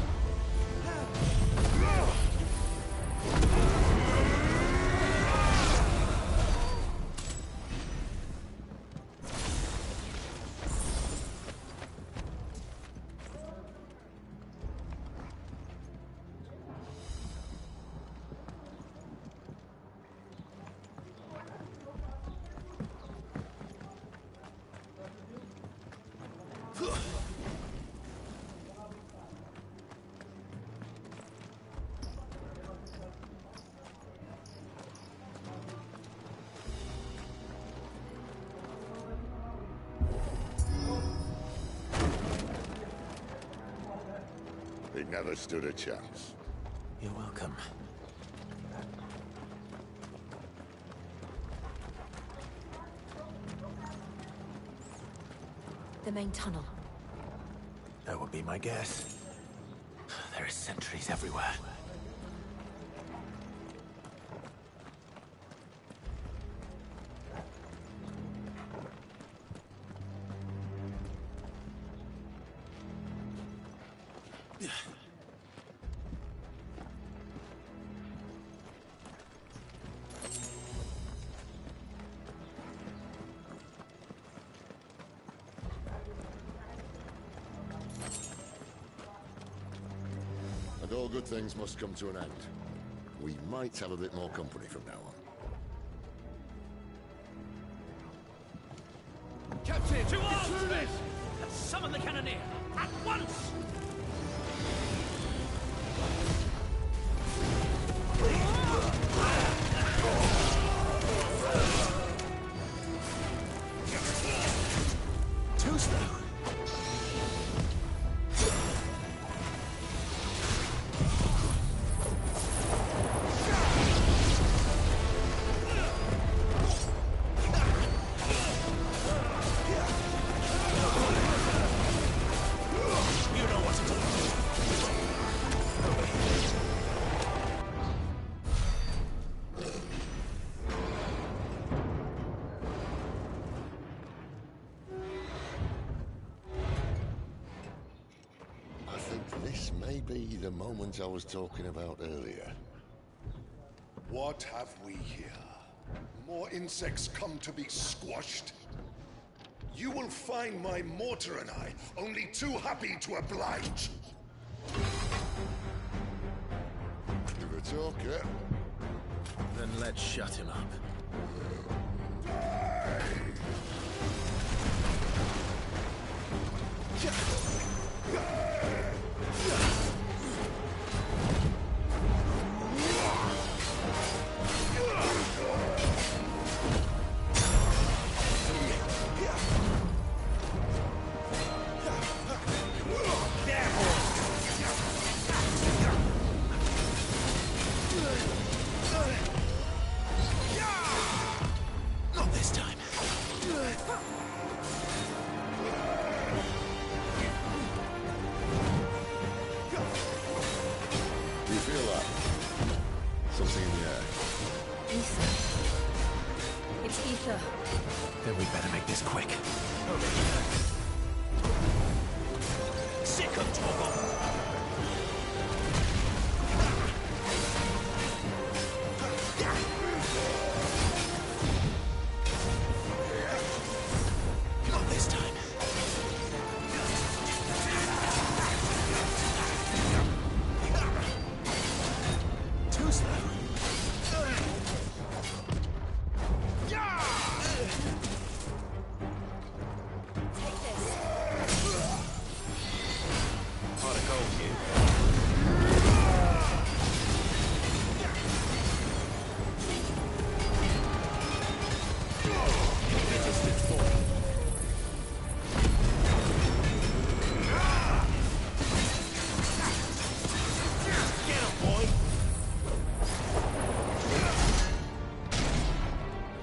He never stood a chance. You're welcome. The main tunnel. That would be my guess. There are sentries everywhere. And all good things must come to an end. We might have a bit more company from now on. Captain! To arms! Summon the cannoneer! At once! Too slow. This may be the moment I was talking about earlier. What have we here? More insects come to be squashed? You will find my mortar and I only too happy to oblige. You're a talker. Then and let's shut him up. Not this time. You feel that? Something in the air. Ether. It's ether. Then we better make this quick. Sick of Torgo! Not this time. Too slow. Take this. Pot of gold here. Resistance form. Get him, boy!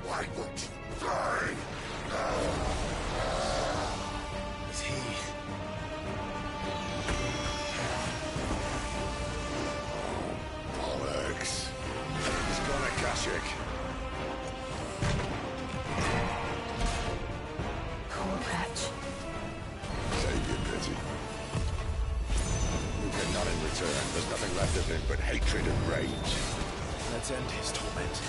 Why won't you die? Is he... Bollocks. He's gone Akashic. Poor wretch. Save your pity. You get none in return. There's nothing left of him but hatred and rage. Let's end his torment.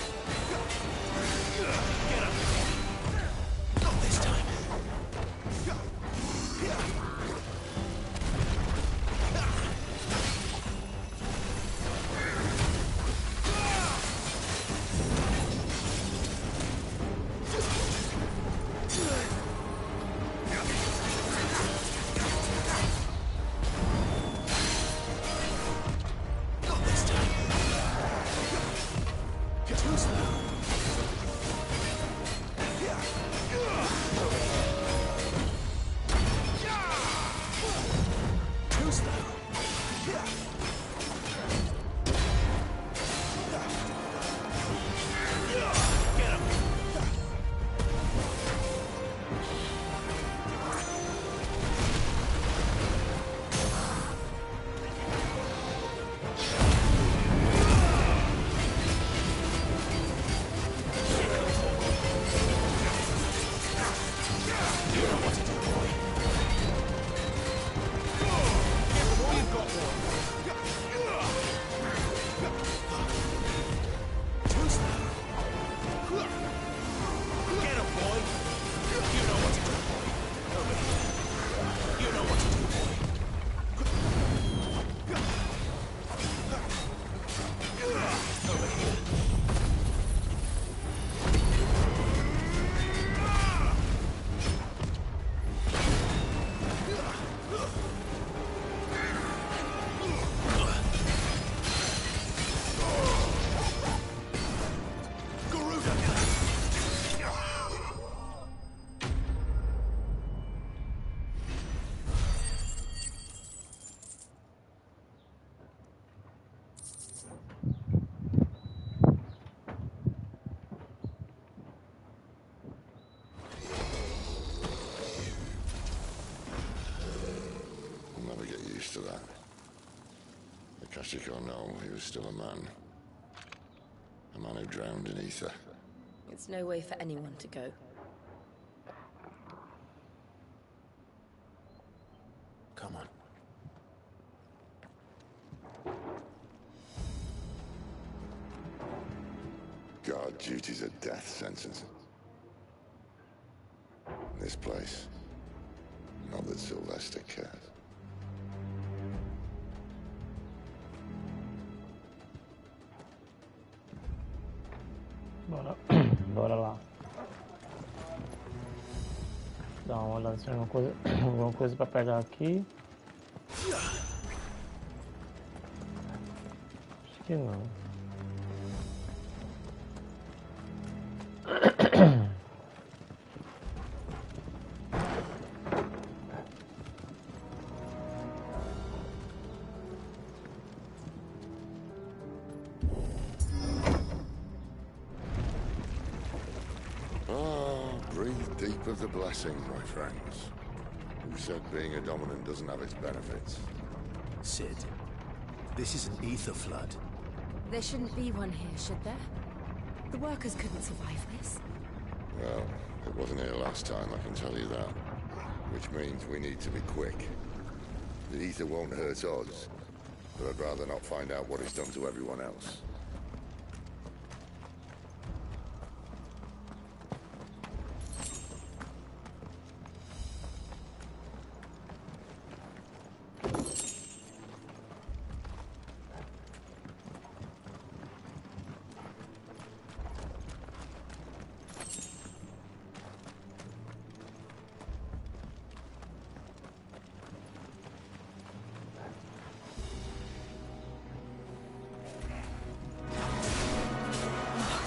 Get up! Not this time. Not this time. Too slow. Too slow. Get him. You know what to do, boy. Careful, you've got one. Too slow. Get him, boy. You know what to do, boy. Over here. You know what to do, boy. Over here. I'll never get used to that. Akashic or no, he was still a man. A man who drowned in ether. It's no way for anyone to go. Come on. Guard duty's a death sentence. This place. Not that Sylvester cares. Bora, bora lá. Dá uma olhada se tem alguma coisa pra pegar aqui. Acho que não. Breathe deep of the blessing, my friends. Who said being a dominant doesn't have its benefits? Sid, this is an ether flood. There shouldn't be one here, should there? The workers couldn't survive this. Well, it wasn't here last time, I can tell you that. Which means we need to be quick. The ether won't hurt us, but I'd rather not find out what it's done to everyone else.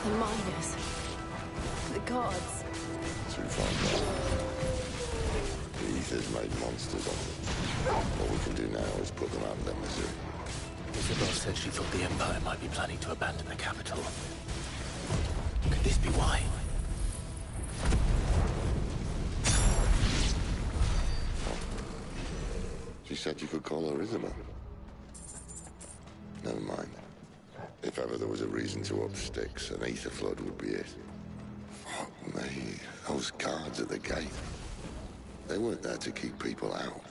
The miners. The gods. Too far gone. The ether's made monsters of them. All we can do now is put them out of their misery. Isabel said she thought the Empire might be planning to abandon the capital. Could this be why? She said you could call her Isabel. Never mind. If ever there was a reason to up sticks, an ether flood would be it. Fuck me, those guards at the gate. They weren't there to keep people out.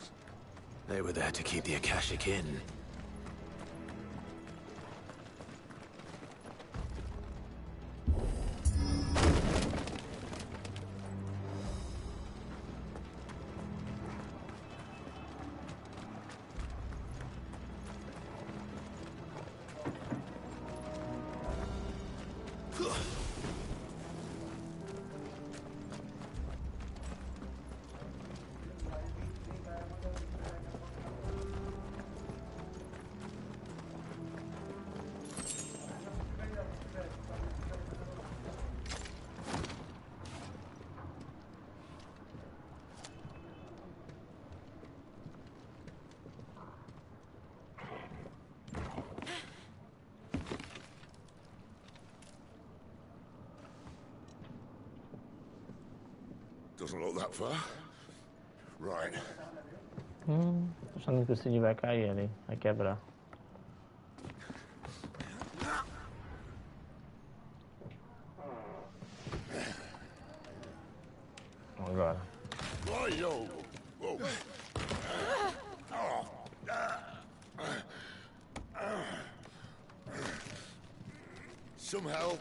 They were there to keep the Akashic in. Doesn't look that far. Right. Tô achando que o Cid vai cair ali, vai quebrar. Agora. Right-yo. Whoa. Some help.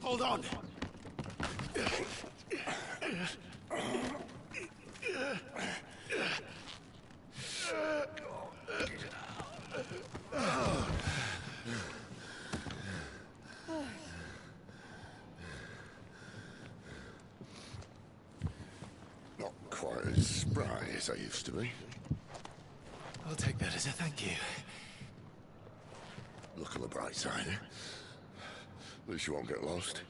Hold on. Not quite as spry as I used to be. I'll take that as a thank you. Look on the bright side, eh? At least you won't get lost.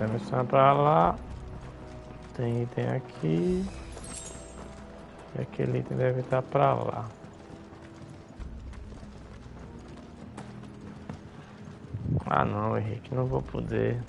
Essa missão é pra lá. Tem item aqui. E aquele item deve estar pra lá. Ah não, Henrique, não vou poder.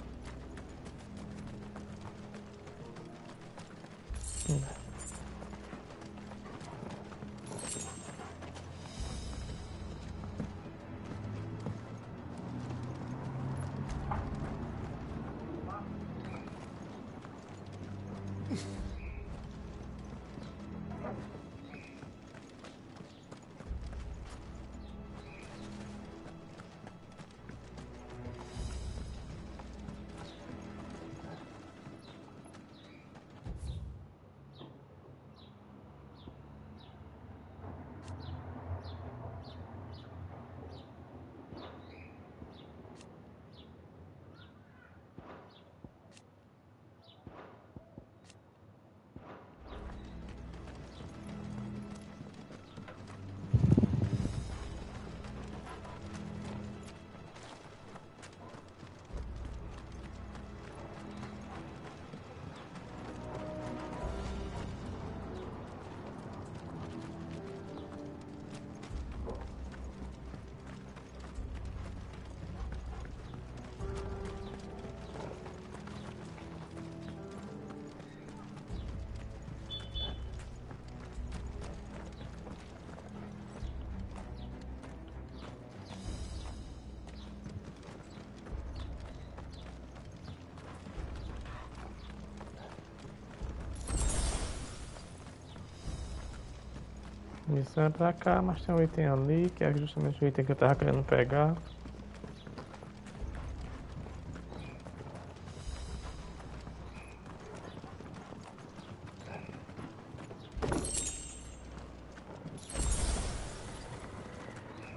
Missão é pra cá, mas tem um item ali, que é justamente o item que eu tava querendo pegar.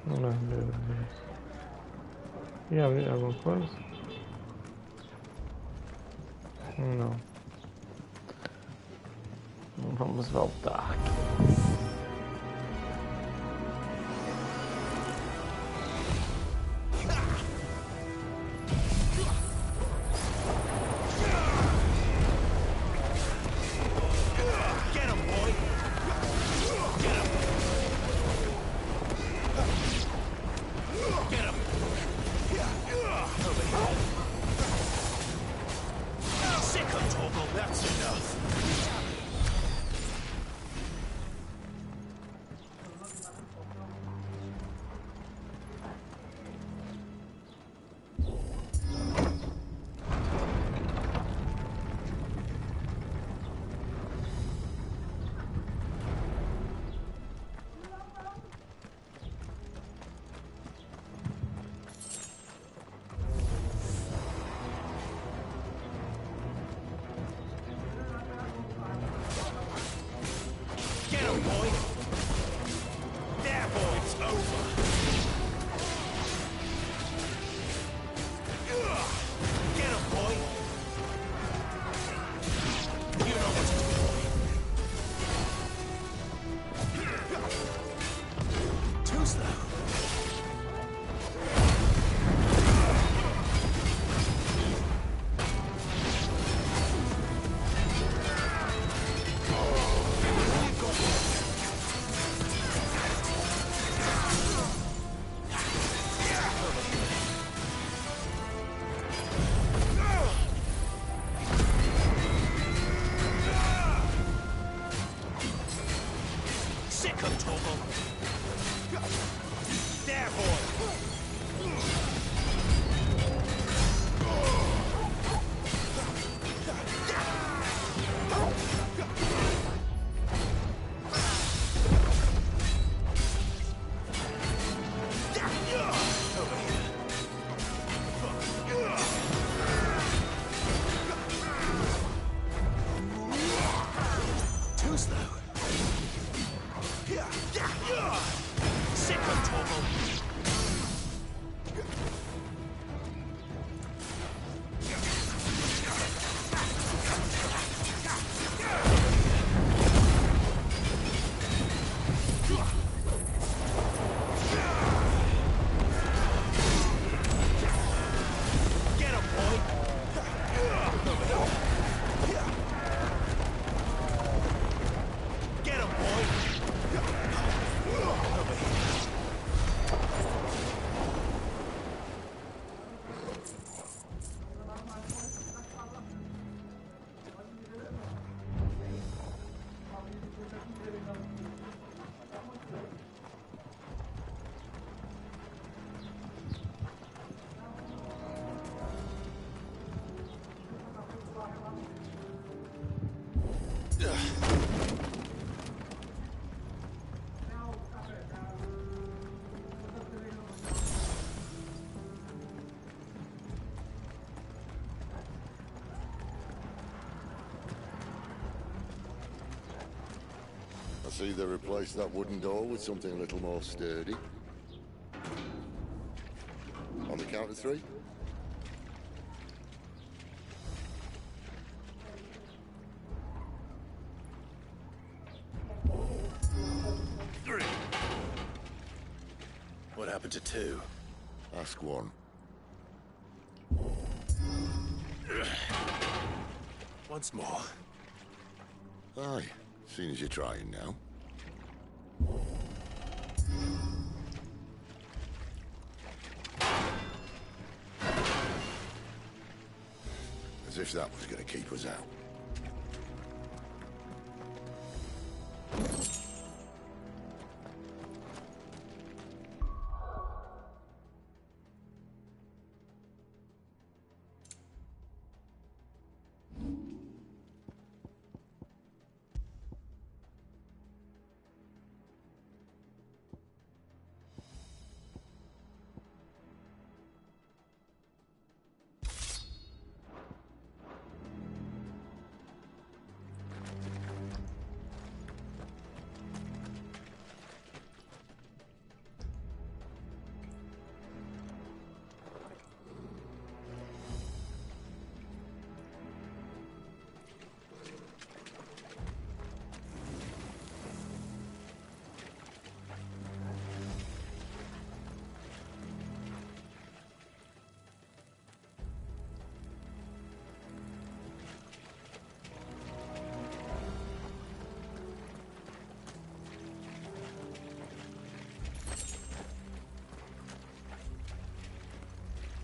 Meu Deus. E ali alguma coisa? Não. Vamos voltar aqui. I see they replaced that wooden door with something a little more sturdy. On the count of 3? What happened to 2? Ask 1. Once more. Aye, seeing as you're trying now. As if that was going to keep us out.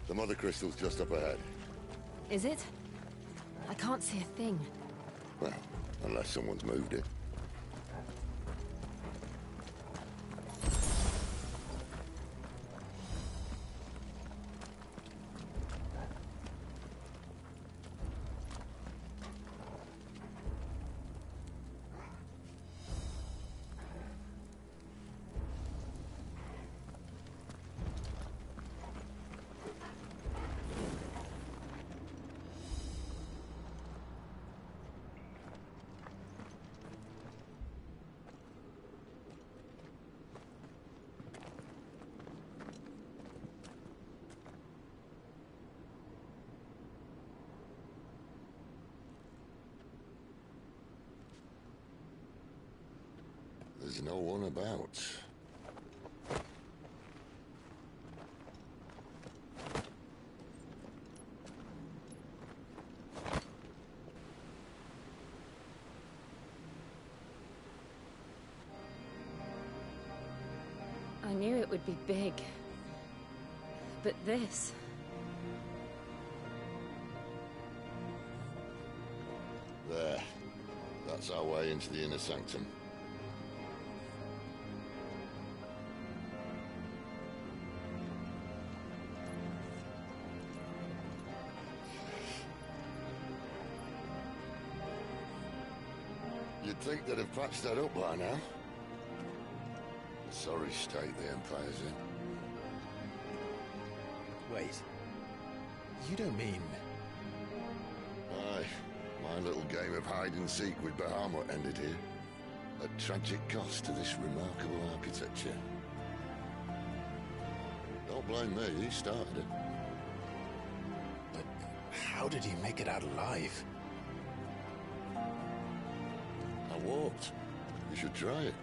The mother crystal's just up ahead. Is it? I can't see a thing. Well, unless someone's moved it. There's no one about. I knew it would be big. But this... There. That's our way into the inner sanctum. You'd think they'd have patched that up by now. Sorry state the Empire's in. Wait. You don't mean... Aye. My little game of hide-and-seek with Bahamut ended here. A tragic cost to this remarkable architecture. Don't blame me, he started it. But how did he make it out alive? I walked. You should try it.